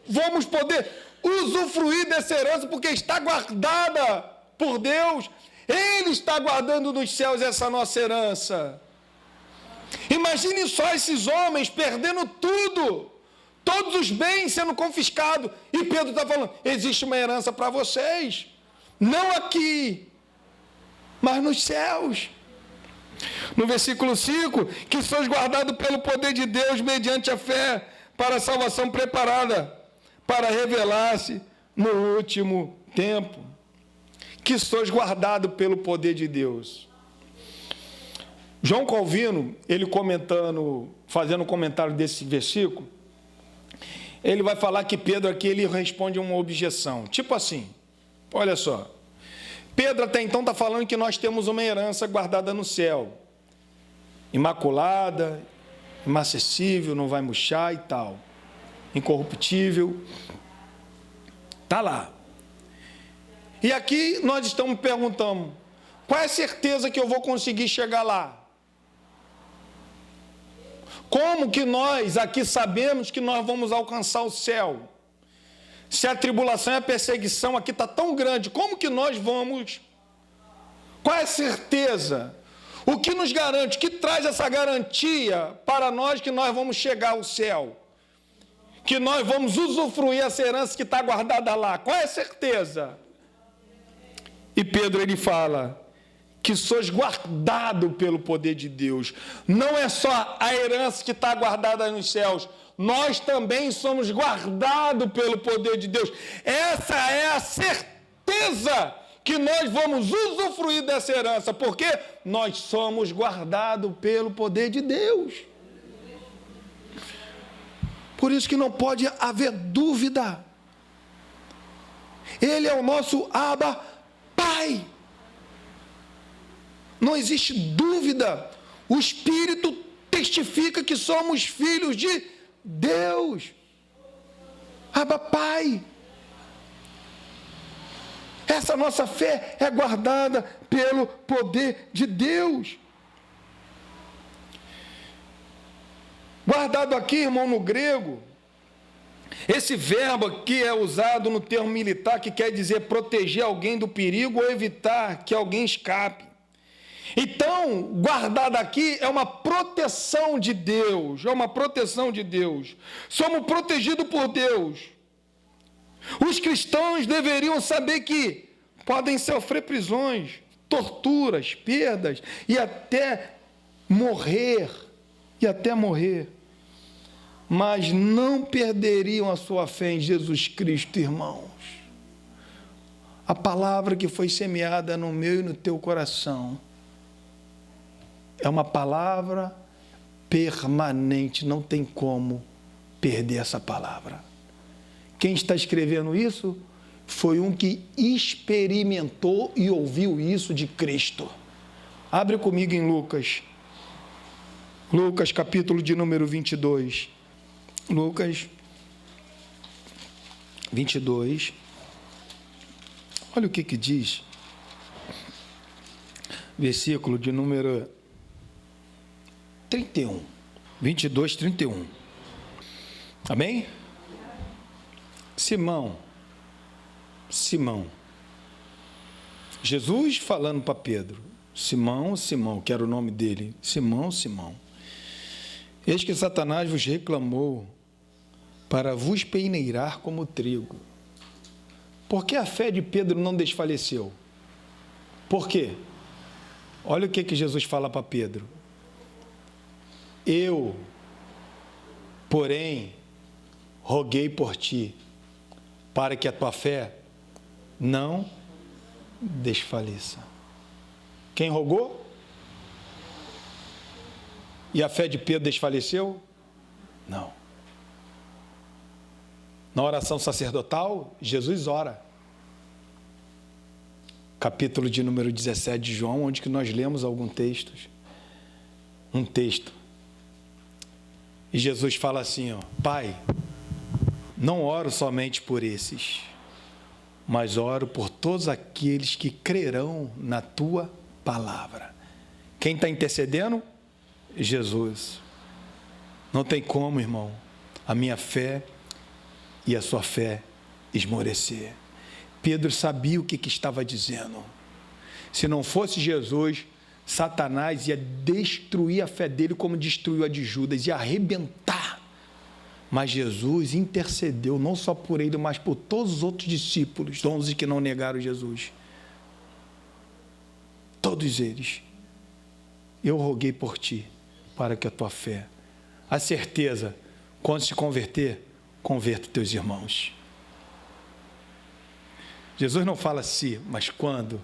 Speaker 2: vamos poder usufruir dessa herança, porque está guardada por Deus. Ele está guardando nos céus essa nossa herança. Imagine só esses homens perdendo tudo. Todos os bens sendo confiscados. E Pedro está falando, existe uma herança para vocês. Não aqui, mas nos céus. No versículo 5, que sois guardados pelo poder de Deus mediante a fé para a salvação preparada para revelar-se no último tempo. Que sois guardados pelo poder de Deus. João Calvino, ele fazendo um comentário desse versículo, ele vai falar que Pedro aqui ele responde uma objeção. Tipo assim, olha só. Pedro até então está falando que nós temos uma herança guardada no céu. Imaculada, inacessível, não vai murchar e tal. Incorruptível. Está lá. E aqui nós estamos perguntando, qual é a certeza que eu vou conseguir chegar lá? Como que nós aqui sabemos que nós vamos alcançar o céu? Se a tribulação e a perseguição aqui está tão grande, como que nós vamos? Qual é a certeza? O que nos garante? O que traz essa garantia para nós que nós vamos chegar ao céu? Que nós vamos usufruir essa herança que está guardada lá? Qual é a certeza? E Pedro ele fala que sois guardado pelo poder de Deus. Não é só a herança que está guardada nos céus, nós também somos guardados pelo poder de Deus. Essa é a certeza que nós vamos usufruir dessa herança, porque nós somos guardados pelo poder de Deus. Por isso que não pode haver dúvida. Ele é o nosso Abba Pai. Não existe dúvida. O Espírito testifica que somos filhos de Deus. Abba Pai. Essa nossa fé é guardada pelo poder de Deus. Guardado aqui, irmão, no grego, esse verbo aqui é usado no termo militar, que quer dizer proteger alguém do perigo ou evitar que alguém escape. Então, guardado aqui é uma proteção de Deus, é uma proteção de Deus. Somos protegidos por Deus. Os cristãos deveriam saber que podem sofrer prisões, torturas, perdas e até morrer, mas não perderiam a sua fé em Jesus Cristo, irmãos. A palavra que foi semeada no meu e no teu coração é uma palavra permanente, não tem como perder essa palavra. Quem está escrevendo isso foi um que experimentou e ouviu isso de Cristo. Abre comigo em Lucas capítulo de número 22. Lucas 22. Olha o que diz. Versículo de número 31. 22, 31. Amém? Simão. Jesus falando para Pedro. Simão, que era o nome dele. Simão. Eis que Satanás vos reclamou para vos peneirar como trigo. Por que a fé de Pedro não desfaleceu? Por quê? Olha o que Jesus fala para Pedro. Eu, porém, roguei por ti, para que a tua fé não desfaleça. Quem rogou? E a fé de Pedro desfaleceu? Não. Na oração sacerdotal, Jesus ora. Capítulo de número 17 de João, onde que nós lemos alguns textos. Um texto. E Jesus fala assim, ó, Pai, não oro somente por esses, mas oro por todos aqueles que crerão na tua palavra. Quem está intercedendo? Jesus. Não tem como, irmão, a minha fé e a sua fé esmorecer. Pedro sabia o que estava dizendo. Se não fosse Jesus, Satanás ia destruir a fé dele como destruiu a de Judas, ia arrebentar. Mas Jesus intercedeu não só por ele, mas por todos os outros discípulos, 11 que não negaram Jesus. Todos eles. Eu roguei por ti, para que a tua fé, a certeza, quando se converter, converta teus irmãos. Jesus não fala se, mas quando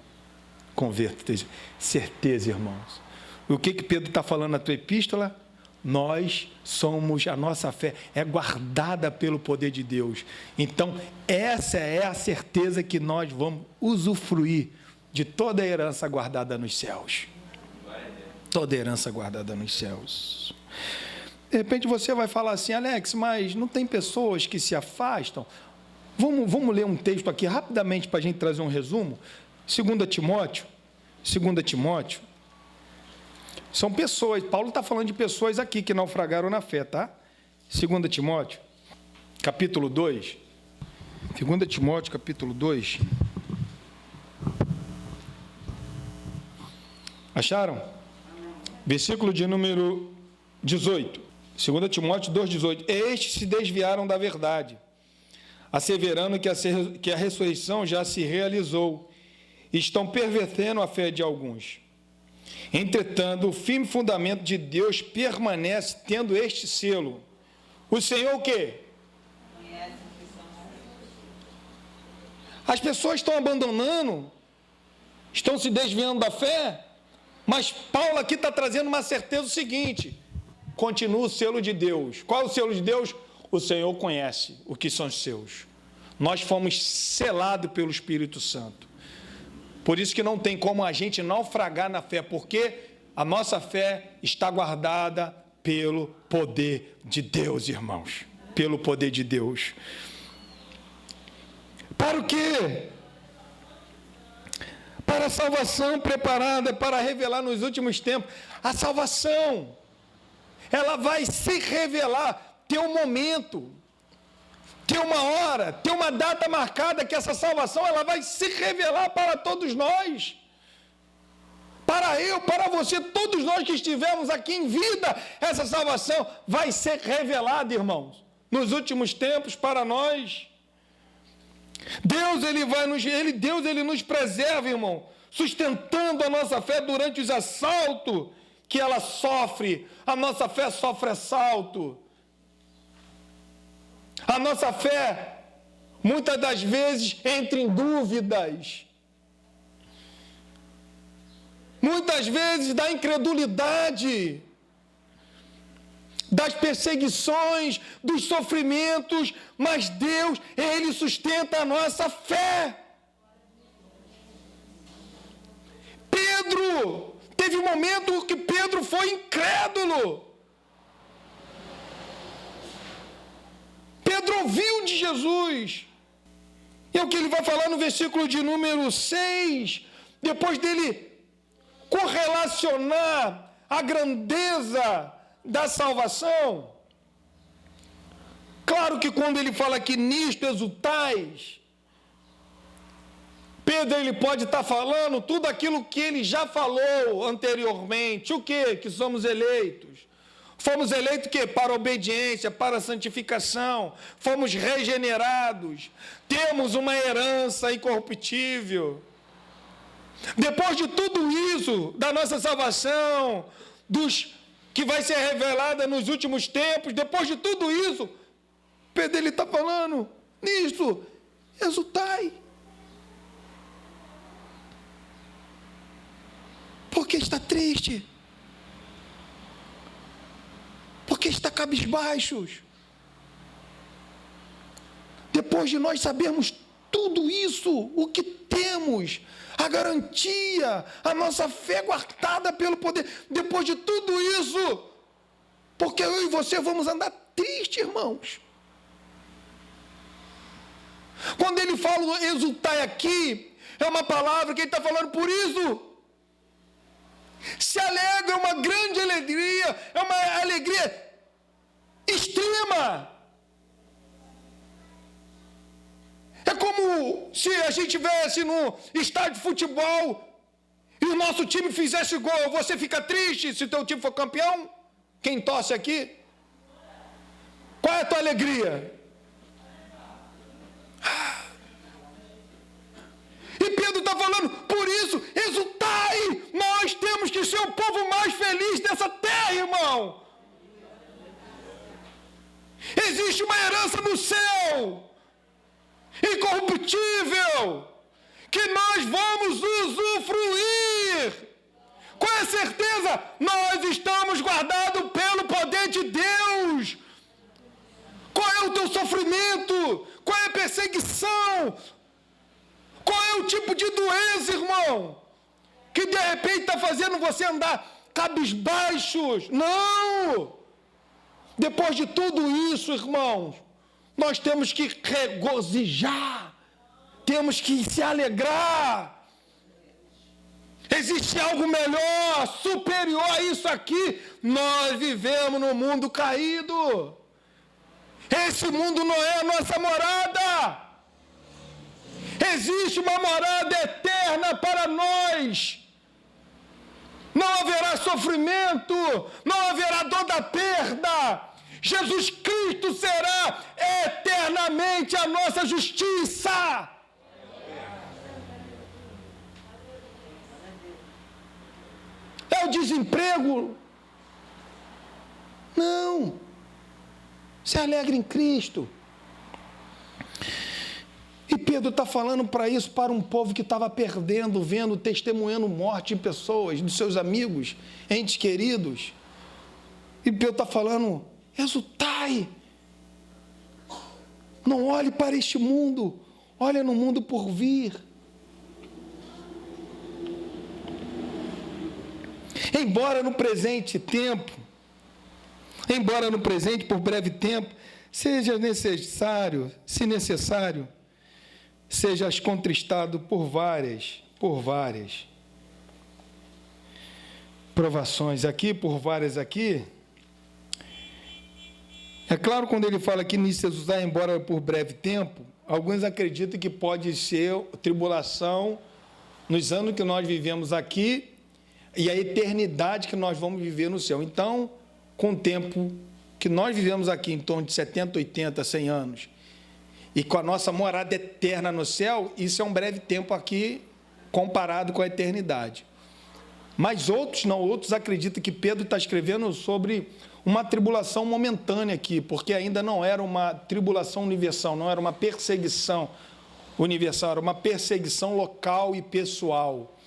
Speaker 2: converta teus irmãos. Certeza, irmãos. O que Pedro está falando na tua epístola? Nós somos, a nossa fé é guardada pelo poder de Deus. Então, essa é a certeza que nós vamos usufruir de toda a herança guardada nos céus. Toda a herança guardada nos céus. De repente você vai falar assim, Alex, mas não tem pessoas que se afastam? Vamos ler um texto aqui rapidamente para a gente trazer um resumo. 2 Timóteo. São pessoas, Paulo está falando de pessoas aqui que naufragaram na fé, tá? 2 Timóteo, capítulo 2. 2 Timóteo, capítulo 2. Acharam? Versículo de número 18. 2 Timóteo 2,18. Estes se desviaram da verdade, asseverando que a ressurreição já se realizou, e estão pervertendo a fé de alguns. Entretanto, o firme fundamento de Deus permanece, tendo este selo. O Senhor o quê? As pessoas estão abandonando, estão se desviando da fé, mas Paulo aqui está trazendo uma certeza o seguinte: continua o selo de Deus. Qual é o selo de Deus? O Senhor conhece o que são os seus. nós fomos selados pelo Espírito Santo. Por isso que não tem como a gente naufragar na fé, porque a nossa fé está guardada pelo poder de Deus, irmãos. Pelo poder de Deus. Para o quê? Para a salvação preparada para revelar nos últimos tempos. A salvação, ela vai se revelar, ter um momento, ter uma hora, ter uma data marcada, que essa salvação ela vai se revelar para todos nós. Para eu, para você, todos nós que estivermos aqui em vida, essa salvação vai ser revelada, irmãos, nos últimos tempos para nós. Deus, ele nos preserva, irmão, sustentando a nossa fé durante os assaltos que ela sofre. A nossa fé sofre assalto. A nossa fé, muitas das vezes, entra em dúvidas. Muitas vezes da incredulidade, das perseguições, dos sofrimentos, mas Deus, Ele sustenta a nossa fé. Pedro, teve um momento que Pedro foi incrédulo. Pedro ouviu de Jesus. E é o que ele vai falar no versículo de número 6, depois dele correlacionar a grandeza da salvação. Claro que quando ele fala que nisto exultais, Pedro ele pode estar falando tudo aquilo que ele já falou anteriormente. O quê? Que somos eleitos. Fomos eleitos o quê? Para a obediência, para a santificação. Fomos regenerados. Temos uma herança incorruptível. Depois de tudo isso, da nossa salvação, que vai ser revelada nos últimos tempos, depois de tudo isso, Pedro ele está falando, nisso, exultai. Porque está triste? Porque está cabisbaixos? Depois de nós sabermos tudo isso, o que temos, a garantia, a nossa fé guardada pelo poder, depois de tudo isso, porque eu e você vamos andar tristes, irmãos. Quando ele fala exultar aqui, é uma palavra que ele está falando por isso. Se alegra, é uma grande alegria, é uma alegria extrema. É como se a gente estivesse no estádio de futebol e o nosso time fizesse gol. Você fica triste se o teu time for campeão? Quem torce aqui? Qual é a tua alegria? E Pedro está falando, por isso, exultai, nós temos que ser o povo mais feliz dessa terra, irmão. Existe uma herança no céu, incorruptível, que nós vamos usufruir. Com a certeza, nós estamos guardados pelo poder de Deus. Qual é o teu sofrimento? Qual é a perseguição? Qual é o tipo de doença, irmão, que de repente está fazendo você andar cabisbaixos? Não! Depois de tudo isso, irmãos, nós temos que regozijar, temos que se alegrar. Existe algo melhor, superior a isso aqui. Nós vivemos num mundo caído. Esse mundo não é a nossa morada. Existe uma morada eterna para nós. Não haverá sofrimento, não haverá dor da perda. Jesus Cristo será eternamente a nossa justiça. É o desemprego? Não. Se alegre em Cristo. E Pedro está falando para isso, para um povo que estava perdendo, vendo, testemunhando morte de pessoas, dos seus amigos, entes queridos. E Pedro está falando, exultai. Não olhe para este mundo, olha no mundo por vir. Embora no presente por breve tempo, seja necessário, se necessário, sejas contristado por várias provações aqui, por várias aqui. É claro, quando ele fala aqui nisso, usar embora por breve tempo, alguns acreditam que pode ser tribulação nos anos que nós vivemos aqui e a eternidade que nós vamos viver no céu. Então, com o tempo que nós vivemos aqui, em torno de 70, 80, 100 anos, e com a nossa morada eterna no céu, isso é um breve tempo aqui, comparado com a eternidade. Mas outros acreditam que Pedro está escrevendo sobre uma tribulação momentânea aqui, porque ainda não era uma tribulação universal, não era uma perseguição universal, era uma perseguição local e pessoal.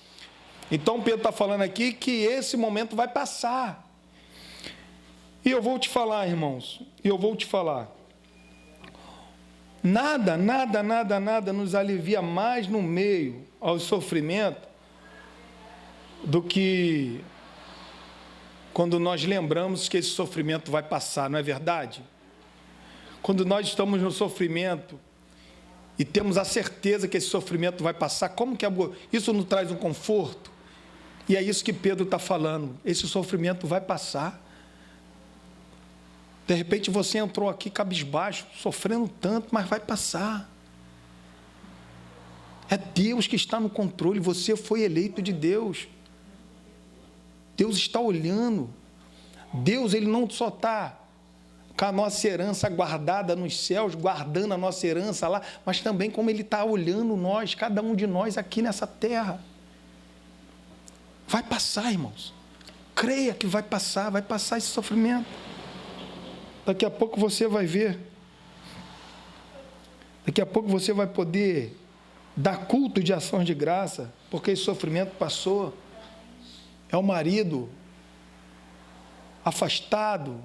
Speaker 2: Então, Pedro está falando aqui que esse momento vai passar. E eu vou te falar, irmãos, nada nos alivia mais no meio ao sofrimento do que quando nós lembramos que esse sofrimento vai passar, não é verdade? Quando nós estamos no sofrimento e temos a certeza que esse sofrimento vai passar, como que isso nos traz um conforto? E é isso que Pedro está falando, esse sofrimento vai passar. De repente você entrou aqui cabisbaixo, sofrendo tanto, mas vai passar. É Deus que está no controle, você foi eleito de Deus. Deus está olhando. Deus, Ele não só está com a nossa herança guardada nos céus, guardando a nossa herança lá, mas também como Ele está olhando nós, cada um de nós aqui nessa terra. Vai passar, irmãos. Creia que vai passar esse sofrimento. Daqui a pouco você vai ver. Daqui a pouco você vai poder dar culto de ações de graça, porque esse sofrimento passou. É o marido afastado,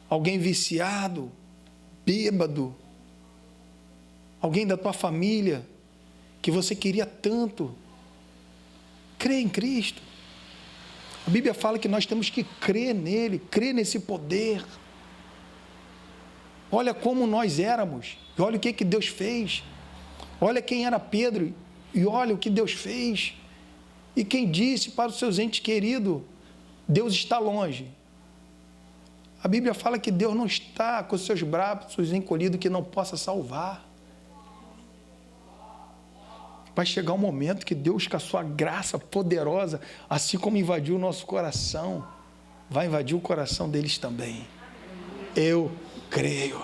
Speaker 2: alguém viciado, bêbado, alguém da tua família que você queria tanto. Crê em Cristo. A Bíblia fala que nós temos que crer nele, crer nesse poder. Olha como nós éramos, e olha o que Deus fez. Olha quem era Pedro, e olha o que Deus fez. E quem disse para os seus entes queridos, Deus está longe. A Bíblia fala que Deus não está com os seus braços encolhidos que não possa salvar. Vai chegar um momento que Deus, com a sua graça poderosa, assim como invadiu o nosso coração, vai invadir o coração deles também. Eu creio.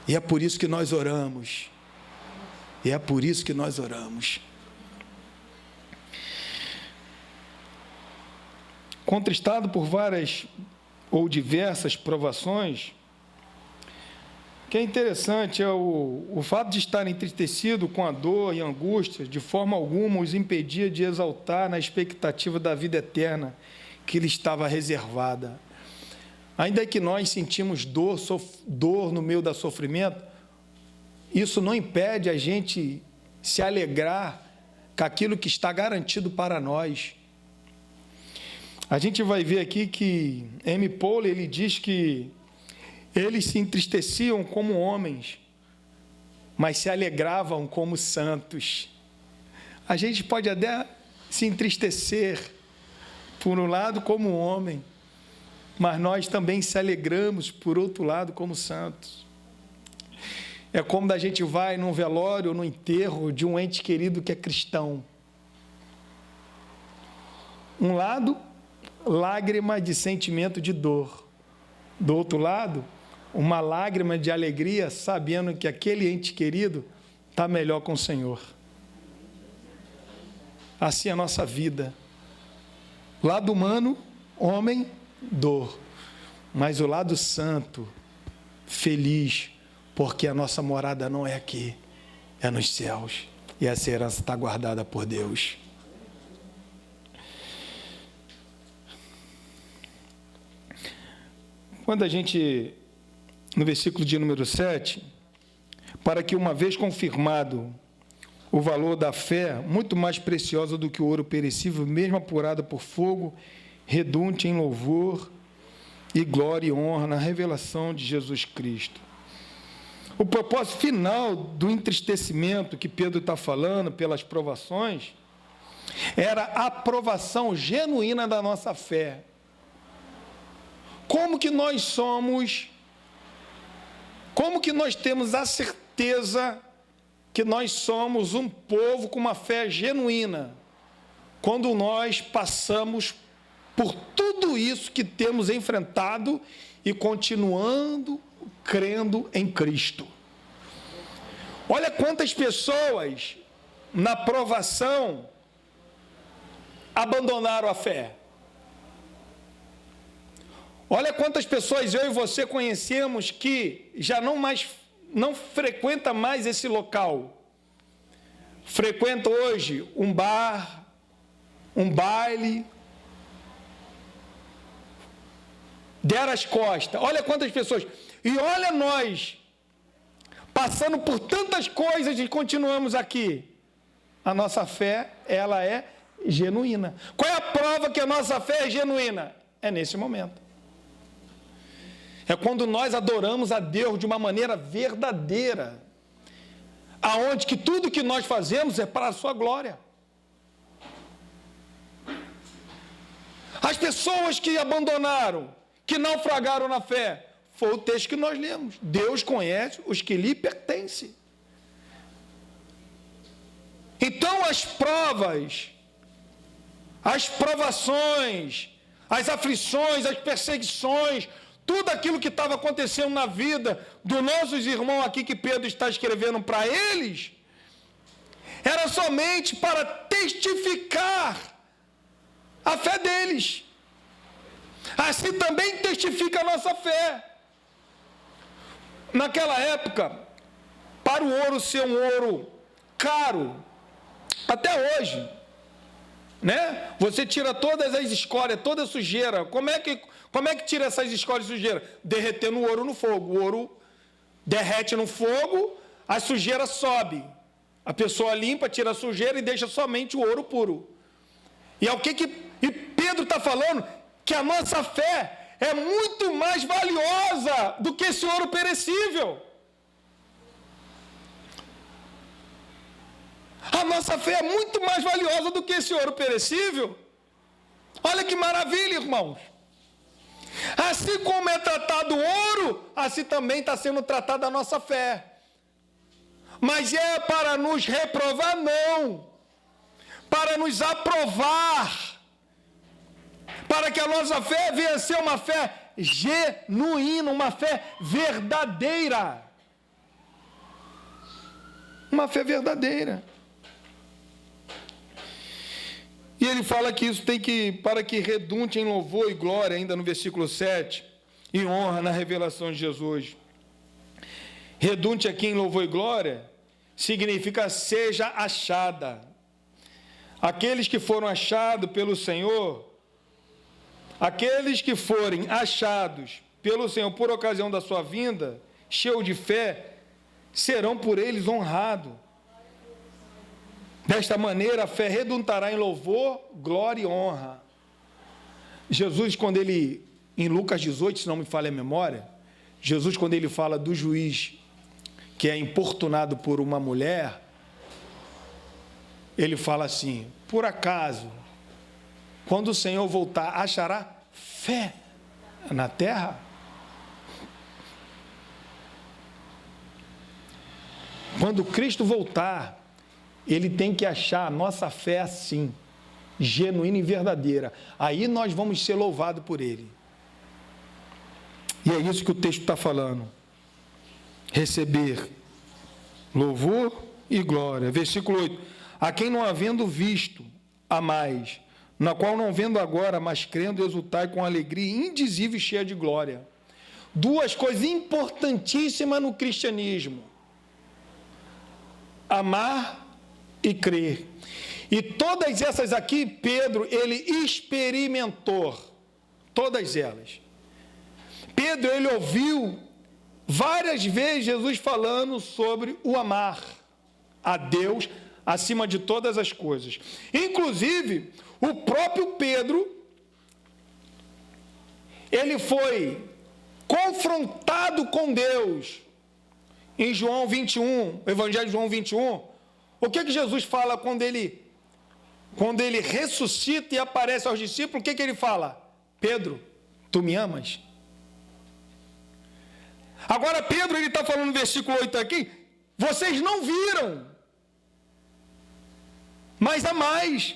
Speaker 2: E é por isso que nós oramos. Contristado por várias ou diversas provações, o que é interessante é o fato de estar entristecido com a dor e a angústia, de forma alguma os impedia de exaltar na expectativa da vida eterna que lhe estava reservada. Ainda que nós sentimos dor no meio do sofrimento, isso não impede a gente se alegrar com aquilo que está garantido para nós. A gente vai ver aqui que M. Paul, ele diz que eles se entristeciam como homens, mas se alegravam como santos. A gente pode até se entristecer, por um lado, como homem, mas nós também se alegramos, por outro lado, como santos. É como a gente vai num velório, no enterro de um ente querido que é cristão. Um lado, lágrima de sentimento de dor. Do outro lado, uma lágrima de alegria, sabendo que aquele ente querido está melhor com o Senhor. Assim é a nossa vida. Lado humano, homem, dor. Mas o lado santo, feliz, porque a nossa morada não é aqui, é nos céus. E essa herança está guardada por Deus.
Speaker 1: Quando a gente, no versículo de número 7, para que uma vez confirmado o valor da fé, muito mais preciosa do que o ouro perecível, mesmo apurada por fogo, redunde em louvor e glória e honra na revelação de Jesus Cristo. O propósito final do entristecimento que Pedro está falando pelas provações era a aprovação genuína da nossa fé. Como que nós somos, como que nós temos a certeza que nós somos um povo com uma fé genuína, quando nós passamos por tudo isso que temos enfrentado e continuando crendo em Cristo? Olha quantas pessoas na provação abandonaram a fé. Olha quantas pessoas eu e você conhecemos que já não frequenta mais esse local. Frequenta hoje um bar, um baile, deram as costas. Olha quantas pessoas. E olha nós, passando por tantas coisas e continuamos aqui. A nossa fé, ela é genuína. Qual é a prova que a nossa fé é genuína? É nesse momento. É quando nós adoramos a Deus de uma maneira verdadeira, aonde que tudo que nós fazemos é para a sua glória. As pessoas que abandonaram, que naufragaram na fé, foi o texto que nós lemos. Deus conhece os que lhe pertencem. Então as provas, as provações, as aflições, as perseguições, tudo aquilo que estava acontecendo na vida dos nossos irmãos aqui que Pedro está escrevendo para eles, era somente para testificar a fé deles. Assim também testifica a nossa fé. Naquela época, para o ouro ser um ouro caro, até hoje, né? Você tira todas as escórias, toda a sujeira. Como é que tira essas escórias e sujeira? Derretendo o ouro no fogo. O ouro derrete no fogo, a sujeira sobe. A pessoa limpa, tira a sujeira e deixa somente o ouro puro. E é o que Pedro está falando? Que a nossa fé é muito mais valiosa do que esse ouro perecível. A nossa fé é muito mais valiosa do que esse ouro perecível. Olha que maravilha, irmãos. Assim como é tratado o ouro, assim também está sendo tratada a nossa fé. Mas é para nos reprovar? Não. Para nos aprovar. Para que a nossa fé venha a ser uma fé genuína, uma fé verdadeira. Uma fé verdadeira. E ele fala que isso tem que, para que redunde em louvor e glória, ainda no versículo 7, e honra na revelação de Jesus. Redunde aqui em louvor e glória, significa seja achada. Aqueles que foram achados pelo Senhor, aqueles que forem achados pelo Senhor por ocasião da sua vinda, cheios de fé, serão por eles honrados. Desta maneira, a fé redundará em louvor, glória e honra. Jesus, quando ele, em Lucas 18, se não me falha a memória, Jesus, quando ele fala do juiz que é importunado por uma mulher, ele fala assim: por acaso, quando o Senhor voltar, achará fé na terra? Quando Cristo voltar, ele tem que achar a nossa fé assim, genuína e verdadeira. Aí nós vamos ser louvados por ele. E é isso que o texto está falando. Receber louvor e glória. Versículo 8. A quem não havendo visto, a mais, na qual não vendo agora, mas crendo, exultai com alegria indizível e cheia de glória. Duas coisas importantíssimas no cristianismo: amar e crer. E todas essas aqui, Pedro, ele experimentou. Todas elas.
Speaker 2: Pedro, ele ouviu várias vezes Jesus falando sobre o amar a Deus acima de todas as coisas. Inclusive, o próprio Pedro, ele foi confrontado com Deus em João 21, Evangelho de João 21. O que Jesus fala quando ele ressuscita e aparece aos discípulos? O que ele fala? Pedro, tu me amas? Agora Pedro, ele está falando no versículo 8 aqui, vocês não viram, mas amais.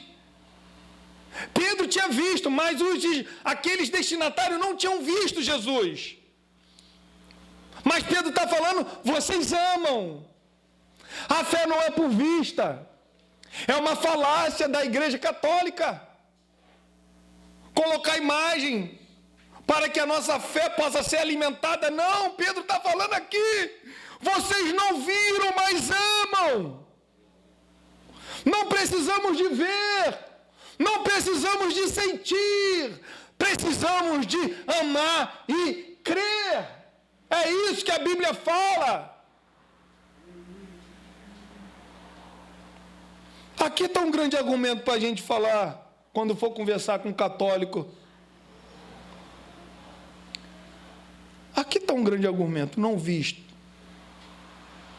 Speaker 2: Pedro tinha visto, mas aqueles destinatários não tinham visto Jesus. Mas Pedro está falando, vocês amam. A fé não é por vista. É uma falácia da Igreja Católica. Colocar imagem para que a nossa fé possa ser alimentada. Não, Pedro está falando aqui. Vocês não viram, mas amam. Não precisamos de ver. Não precisamos de sentir. Precisamos de amar e crer. É isso que a Bíblia fala. Aqui está um grande argumento para a gente falar quando for conversar com um católico. Aqui está um grande argumento, não visto,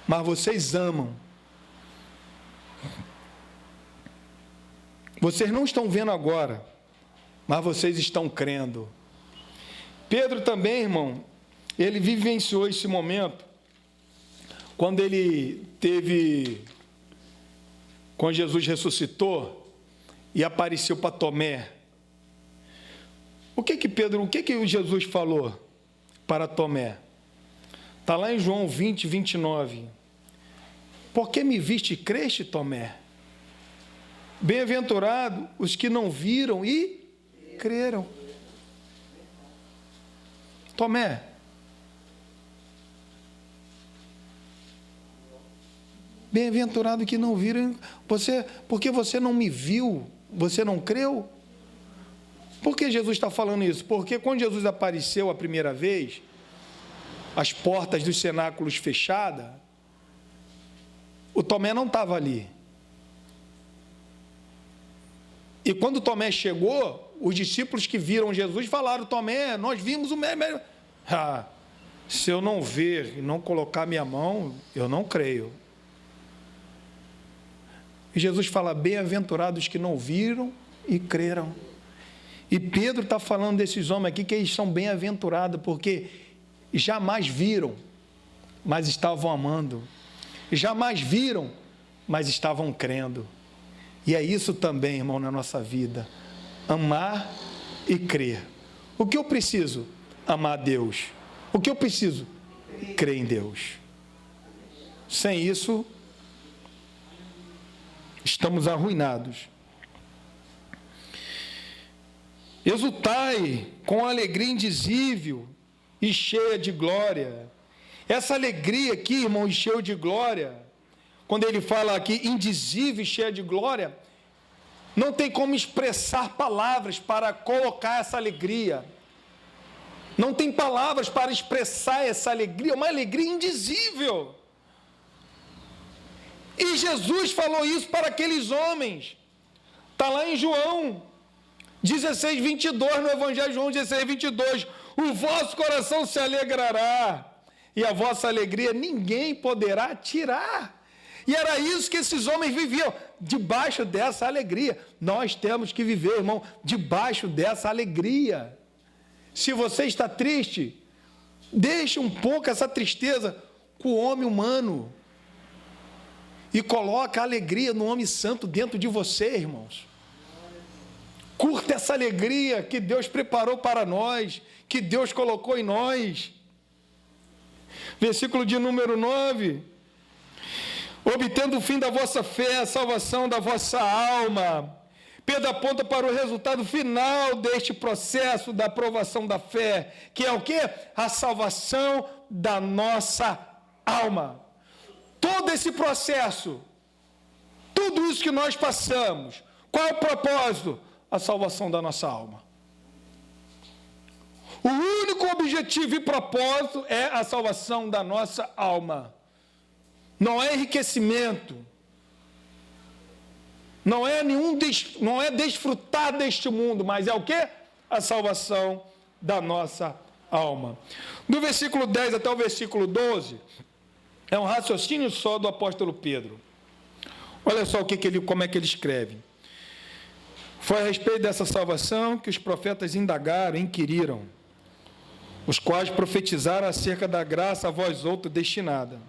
Speaker 2: mas vocês amam. Vocês não estão vendo agora, mas vocês estão crendo. Pedro também, irmão, ele vivenciou esse momento quando quando Jesus ressuscitou e apareceu para Tomé. O que Jesus falou para Tomé? Está lá em João 20, 29. Porque me viste e creste, Tomé? Bem-aventurado os que não viram e creram. Tomé, bem-aventurado que não viram, porque você não me viu, você não creu? Por que Jesus está falando isso? Porque quando Jesus apareceu a primeira vez, as portas dos cenáculos fechadas, o Tomé não estava ali. E quando Tomé chegou, os discípulos que viram Jesus falaram, Tomé, nós vimos o mesmo. Se eu não ver e não colocar minha mão, eu não creio. E Jesus fala, bem-aventurados que não viram e creram. E Pedro está falando desses homens aqui que eles são bem-aventurados, porque jamais viram, mas estavam amando. Jamais viram, mas estavam crendo. E é isso também, irmão, na nossa vida. Amar e crer. O que eu preciso? Amar a Deus. O que eu preciso? Crer em Deus. Sem isso, estamos arruinados. Exultai com alegria indizível e cheia de glória. Essa alegria aqui, irmão, cheia de glória, quando ele fala aqui indizível e cheia de glória, não tem como expressar palavras para colocar essa alegria. Não tem palavras para expressar essa alegria, uma alegria indizível. E Jesus falou isso para aqueles homens. Está lá em João 16, 22, no Evangelho de João 16, 22. O vosso coração se alegrará, e a vossa alegria ninguém poderá tirar. E era isso que esses homens viviam, debaixo dessa alegria. Nós temos que viver, irmão, debaixo dessa alegria. Se você está triste, deixe um pouco essa tristeza com o homem humano e coloca a alegria no homem santo dentro de você, irmãos. Curta essa alegria que Deus preparou para nós, que Deus colocou em nós. Versículo de número 9. Obtendo o fim da vossa fé, a salvação da vossa alma. Pedro aponta para o resultado final deste processo da aprovação da fé, que é o quê? A salvação da nossa alma. Todo esse processo, tudo isso que nós passamos, qual é o propósito? A salvação da nossa alma. O único único objetivo e propósito é a salvação da nossa alma. Não é enriquecimento. Não é desfrutar deste mundo, mas é o quê? A salvação da nossa alma. Do versículo 10 até o versículo 12, é um raciocínio só do apóstolo Pedro. Olha só como é que ele escreve. Foi a respeito dessa salvação que os profetas indagaram, inquiriram, os quais profetizaram acerca da graça a vós outros destinada,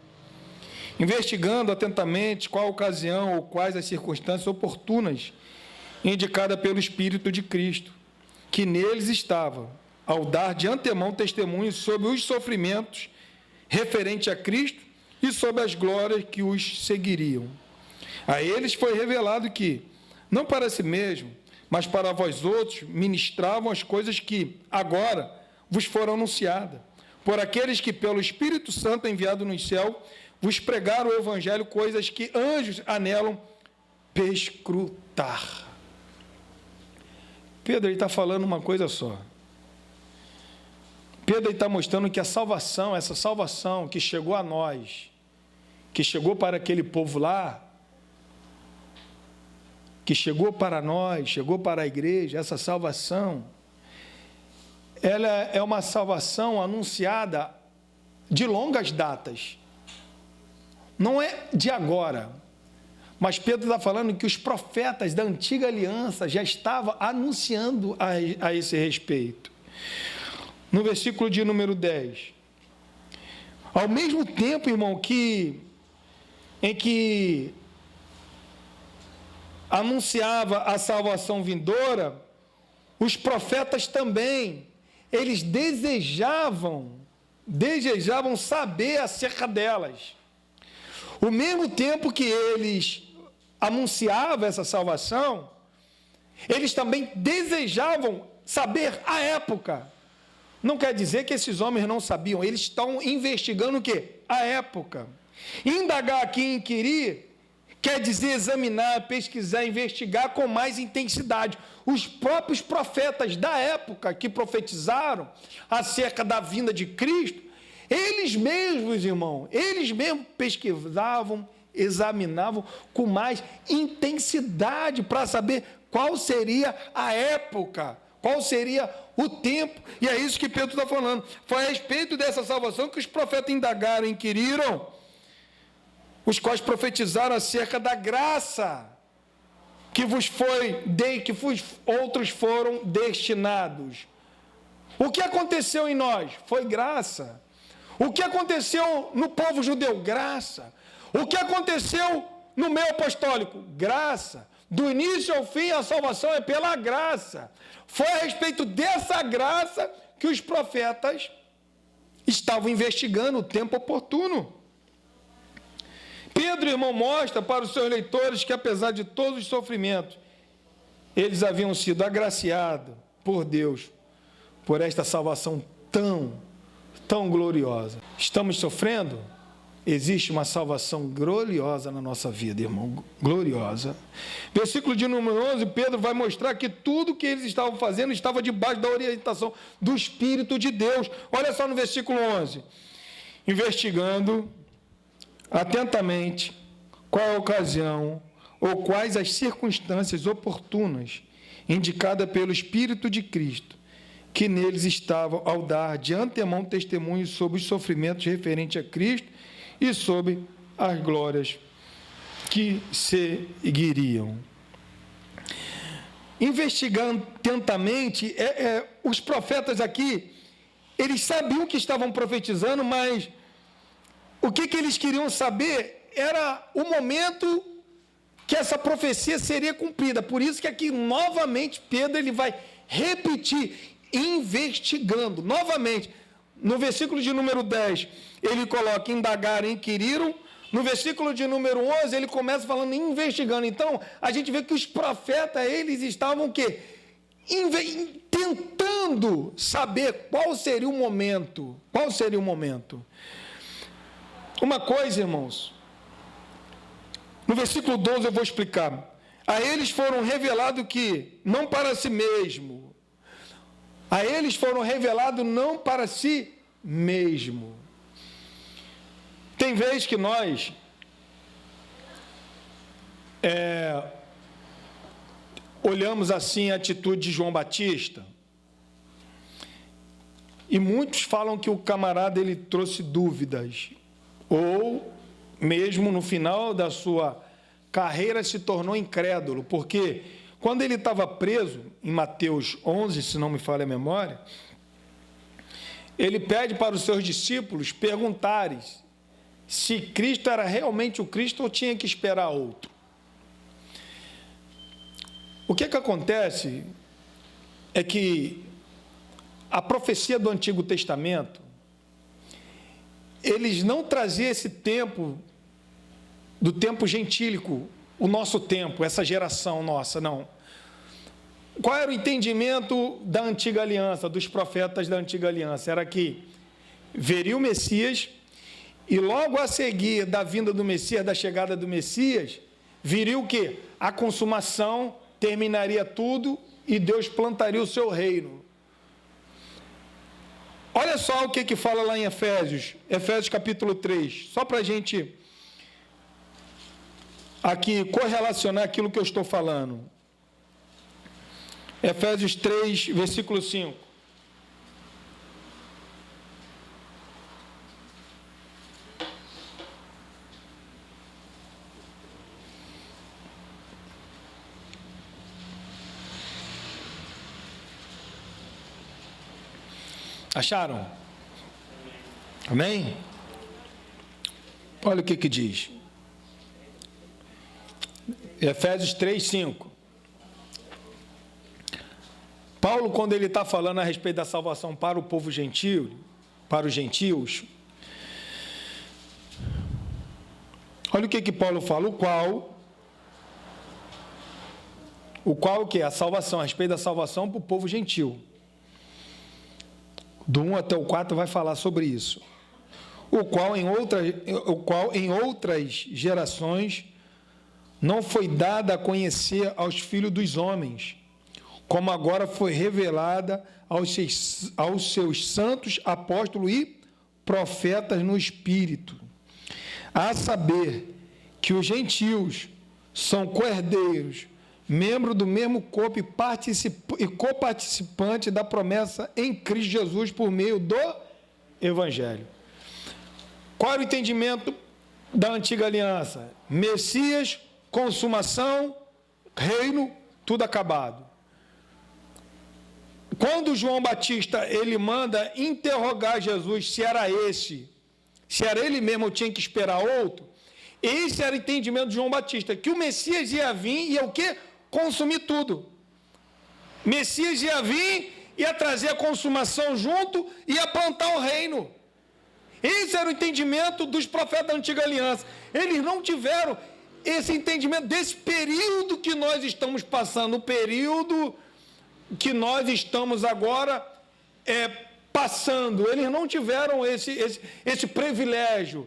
Speaker 2: investigando atentamente qual a ocasião ou quais as circunstâncias oportunas indicadas pelo Espírito de Cristo, que neles estava, ao dar de antemão testemunho sobre os sofrimentos referentes a Cristo e sobre as glórias que os seguiriam. A eles foi revelado que, não para si mesmo, mas para vós outros, ministravam as coisas que agora vos foram anunciadas, por aqueles que, pelo Espírito Santo enviado no céu, vos pregaram o Evangelho, coisas que anjos anelam perscrutar. Pedro está falando uma coisa só. Pedro está mostrando que a salvação, essa salvação que chegou a nós, que chegou para aquele povo lá, que chegou para nós, chegou para a igreja, essa salvação, ela é uma salvação anunciada de longas datas. Não é de agora, mas Pedro está falando que os profetas da antiga aliança já estavam anunciando a esse respeito. No versículo de número 10. Ao mesmo tempo, irmão, em que anunciava a salvação vindoura, os profetas também, eles desejavam saber acerca delas. O mesmo tempo que eles anunciavam essa salvação, eles também desejavam saber a época. Não quer dizer que esses homens não sabiam, eles estão investigando o quê? A época. Indagar aqui, inquirir, quer dizer examinar, pesquisar, investigar com mais intensidade. Os próprios profetas da época que profetizaram acerca da vinda de Cristo, eles mesmos, irmão, eles mesmos pesquisavam, examinavam com mais intensidade para saber qual seria a época, qual seria o tempo. E é isso que Pedro está falando. Foi a respeito dessa salvação que os profetas indagaram, inquiriram, os quais profetizaram acerca da graça que outros foram destinados. O que aconteceu em nós? Foi graça. O que aconteceu no povo judeu? Graça. O que aconteceu no meio apostólico? Graça. Do início ao fim, a salvação é pela graça. Foi a respeito dessa graça que os profetas estavam investigando o tempo oportuno. Pedro, irmão, mostra para os seus leitores que, apesar de todos os sofrimentos, eles haviam sido agraciados por Deus, por esta salvação tão gloriosa. Estamos sofrendo? Existe uma salvação gloriosa na nossa vida, irmão, gloriosa. Versículo de número 11, Pedro vai mostrar que tudo que eles estavam fazendo estava debaixo da orientação do Espírito de Deus. Olha só no versículo 11. Investigando atentamente qual a ocasião ou quais as circunstâncias oportunas indicadas pelo Espírito de Cristo, que neles estavam ao dar de antemão testemunho sobre os sofrimentos referentes a Cristo e sobre as glórias que seguiriam. Investigando atentamente, os profetas aqui, eles sabiam que estavam profetizando, mas o que eles queriam saber era o momento que essa profecia seria cumprida. Por isso que aqui, novamente, Pedro ele vai repetir, investigando, novamente. No versículo de número 10, ele coloca indagaram, inquiriram. No versículo de número 11, ele começa falando investigando. Então, a gente vê que os profetas, eles estavam o quê? Tentando saber qual seria o momento. Qual seria o momento? Uma coisa, irmãos, no versículo 12 eu vou explicar. A eles foram revelados que, não para si mesmo, A eles foram revelados não para si mesmo. Tem vezes que nós olhamos assim a atitude de João Batista, e muitos falam que o camarada ele trouxe dúvidas, ou mesmo no final da sua carreira se tornou incrédulo, porque quando ele estava preso, em Mateus 11, se não me falha a memória, ele pede para os seus discípulos perguntarem se Cristo era realmente o Cristo ou tinha que esperar outro. O que acontece é que a profecia do Antigo Testamento, eles não traziam esse tempo, do tempo gentílico, o nosso tempo, essa geração nossa, não. Qual era o entendimento da Antiga Aliança, dos profetas da Antiga Aliança? Era que veria o Messias e logo a seguir da vinda do Messias, da chegada do Messias, viria o quê? A consumação, terminaria tudo e Deus plantaria o seu reino. Olha só o que fala lá em Efésios capítulo 3, só para a gente aqui correlacionar aquilo que eu estou falando. Efésios 3, versículo 5. Acharam? Amém? Olha o que diz. Efésios 3, 5. Paulo, quando ele está falando a respeito da salvação para o povo gentil, para os gentios, olha o que Paulo fala, o qual que é a salvação, a respeito da salvação para o povo gentil. Do 1 até o 4 vai falar sobre isso. O qual em outras gerações não foi dada a conhecer aos filhos dos homens, como agora foi revelada aos seus santos apóstolos e profetas no Espírito, a saber que os gentios são co-herdeiros, membros do mesmo corpo e coparticipantes da promessa em Cristo Jesus por meio do Evangelho. Qual era o entendimento da Antiga Aliança? Messias, consumação, reino, tudo acabado. Quando João Batista ele manda interrogar Jesus se era ele mesmo ou tinha que esperar outro, esse era o entendimento de João Batista, que o Messias ia vir e ia o quê? Consumir tudo. Messias ia vir, ia trazer a consumação junto, ia plantar o reino. Esse era o entendimento dos profetas da Antiga Aliança. Eles não tiveram esse entendimento desse período que nós estamos passando, o período que nós estamos agora passando. Eles não tiveram esse privilégio.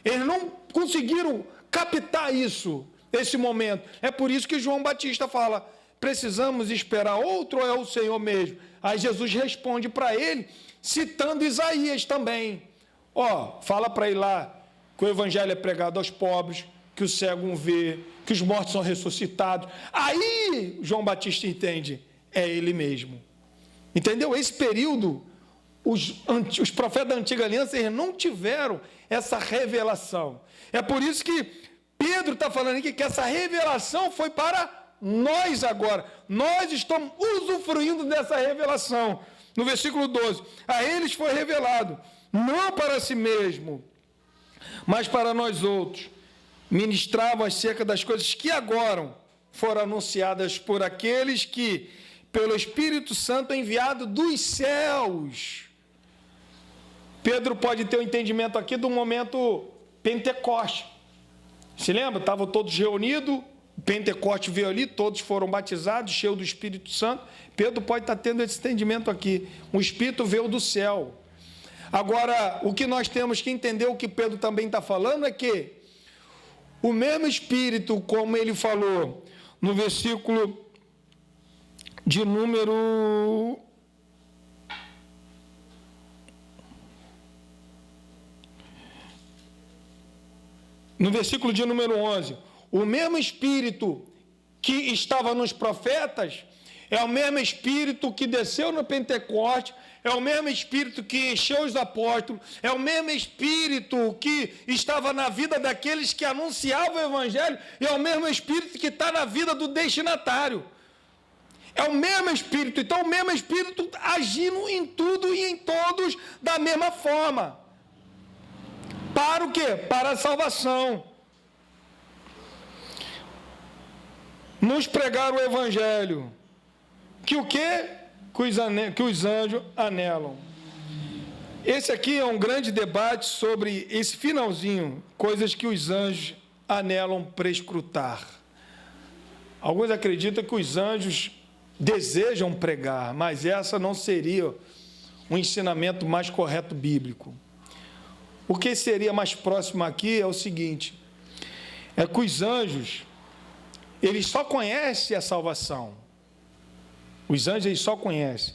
Speaker 2: Eles não conseguiram captar isso, esse momento. É por isso que João Batista fala, precisamos esperar outro ou é o Senhor mesmo? Aí Jesus responde para ele, citando Isaías também. Fala para ele lá que o evangelho é pregado aos pobres, que o cego vê, que os mortos são ressuscitados. Aí João Batista entende, é ele mesmo. Entendeu? Esse período, os profetas da Antiga Aliança, eles não tiveram essa revelação. É por isso que Pedro está falando aqui que essa revelação foi para nós agora. Nós estamos usufruindo dessa revelação. No versículo 12, a eles foi revelado, não para si mesmo, mas para nós outros, ministravam acerca das coisas que agora foram anunciadas por aqueles que, pelo Espírito Santo enviado dos céus. Pedro pode ter um entendimento aqui do momento Pentecoste. Se lembra? Estavam todos reunidos, Pentecoste veio ali, todos foram batizados, cheios do Espírito Santo. Pedro pode estar tendo esse entendimento aqui. O Espírito veio do céu. Agora, o que nós temos que entender, o que Pedro também está falando, é que o mesmo Espírito, como ele falou no versículo de número no versículo de número 11, o mesmo Espírito que estava nos profetas é o mesmo Espírito que desceu no Pentecoste, é o mesmo Espírito que encheu os apóstolos, é o mesmo Espírito que estava na vida daqueles que anunciavam o Evangelho, e é o mesmo Espírito que está na vida do destinatário. É o mesmo Espírito, então o mesmo Espírito agindo em tudo e em todos da mesma forma. Para o quê? Para a salvação. Nos pregar o Evangelho, que o quê? Que os anjos anelam. Esse aqui é um grande debate sobre esse finalzinho, coisas que os anjos anelam prescrutar. Alguns acreditam que os anjos desejam pregar, mas essa não seria um ensinamento mais correto bíblico. O que seria mais próximo aqui é o seguinte, é que os anjos, eles só conhecem a salvação. Os anjos eles só conhecem,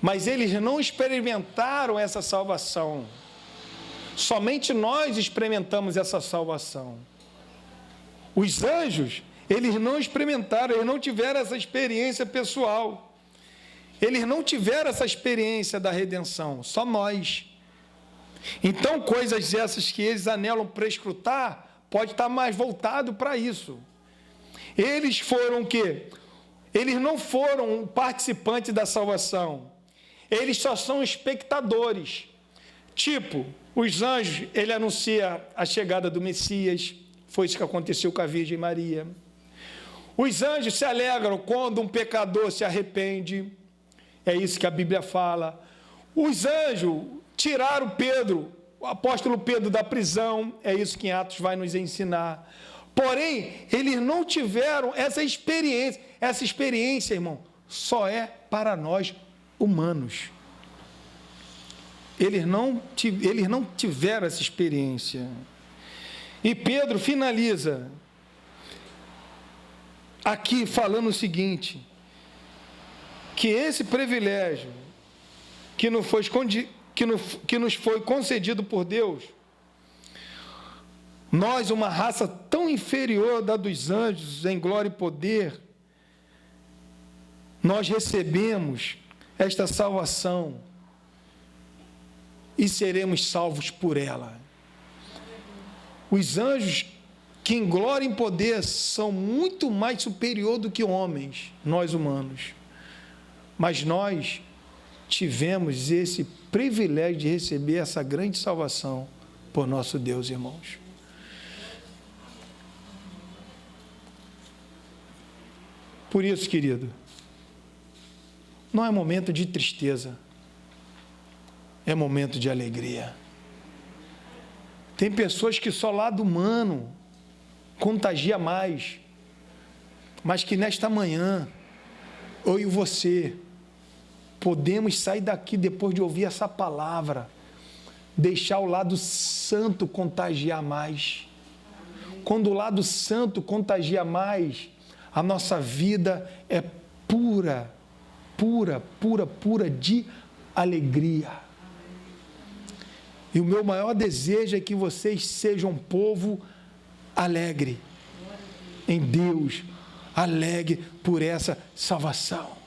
Speaker 2: mas eles não experimentaram essa salvação. Somente nós experimentamos essa salvação. Os anjos, eles não experimentaram, eles não tiveram essa experiência pessoal. Eles não tiveram essa experiência da redenção, só nós. Então, coisas essas que eles anelam prescrutar, pode estar mais voltado para isso. Eles foram o quê? Eles não foram participantes da salvação. Eles só são espectadores. Tipo, os anjos, ele anuncia a chegada do Messias. Foi isso que aconteceu com a Virgem Maria. Os anjos se alegram quando um pecador se arrepende. É isso que a Bíblia fala. Os anjos tiraram Pedro, o apóstolo Pedro, da prisão. É isso que em Atos vai nos ensinar. Porém, eles não tiveram essa experiência. Essa experiência, irmão, só é para nós humanos. Eles não tiveram essa experiência. E Pedro finaliza aqui falando o seguinte, que esse privilégio que nos foi concedido por Deus, nós, uma raça tão inferior da dos anjos em glória e poder, nós recebemos esta salvação e seremos salvos por ela. Os anjos, que em glória e poder são muito mais superior do que homens, nós humanos. Mas nós tivemos esse privilégio de receber essa grande salvação por nosso Deus, irmãos. Por isso, querido, não é momento de tristeza, é momento de alegria. Tem pessoas que só lado humano contagia mais, mas que nesta manhã, eu e você, podemos sair daqui depois de ouvir essa palavra, deixar o lado santo contagiar mais. Quando o lado santo contagia mais, a nossa vida é pura de alegria. E o meu maior desejo é que vocês sejam um povo alegre em Deus, alegre por essa salvação.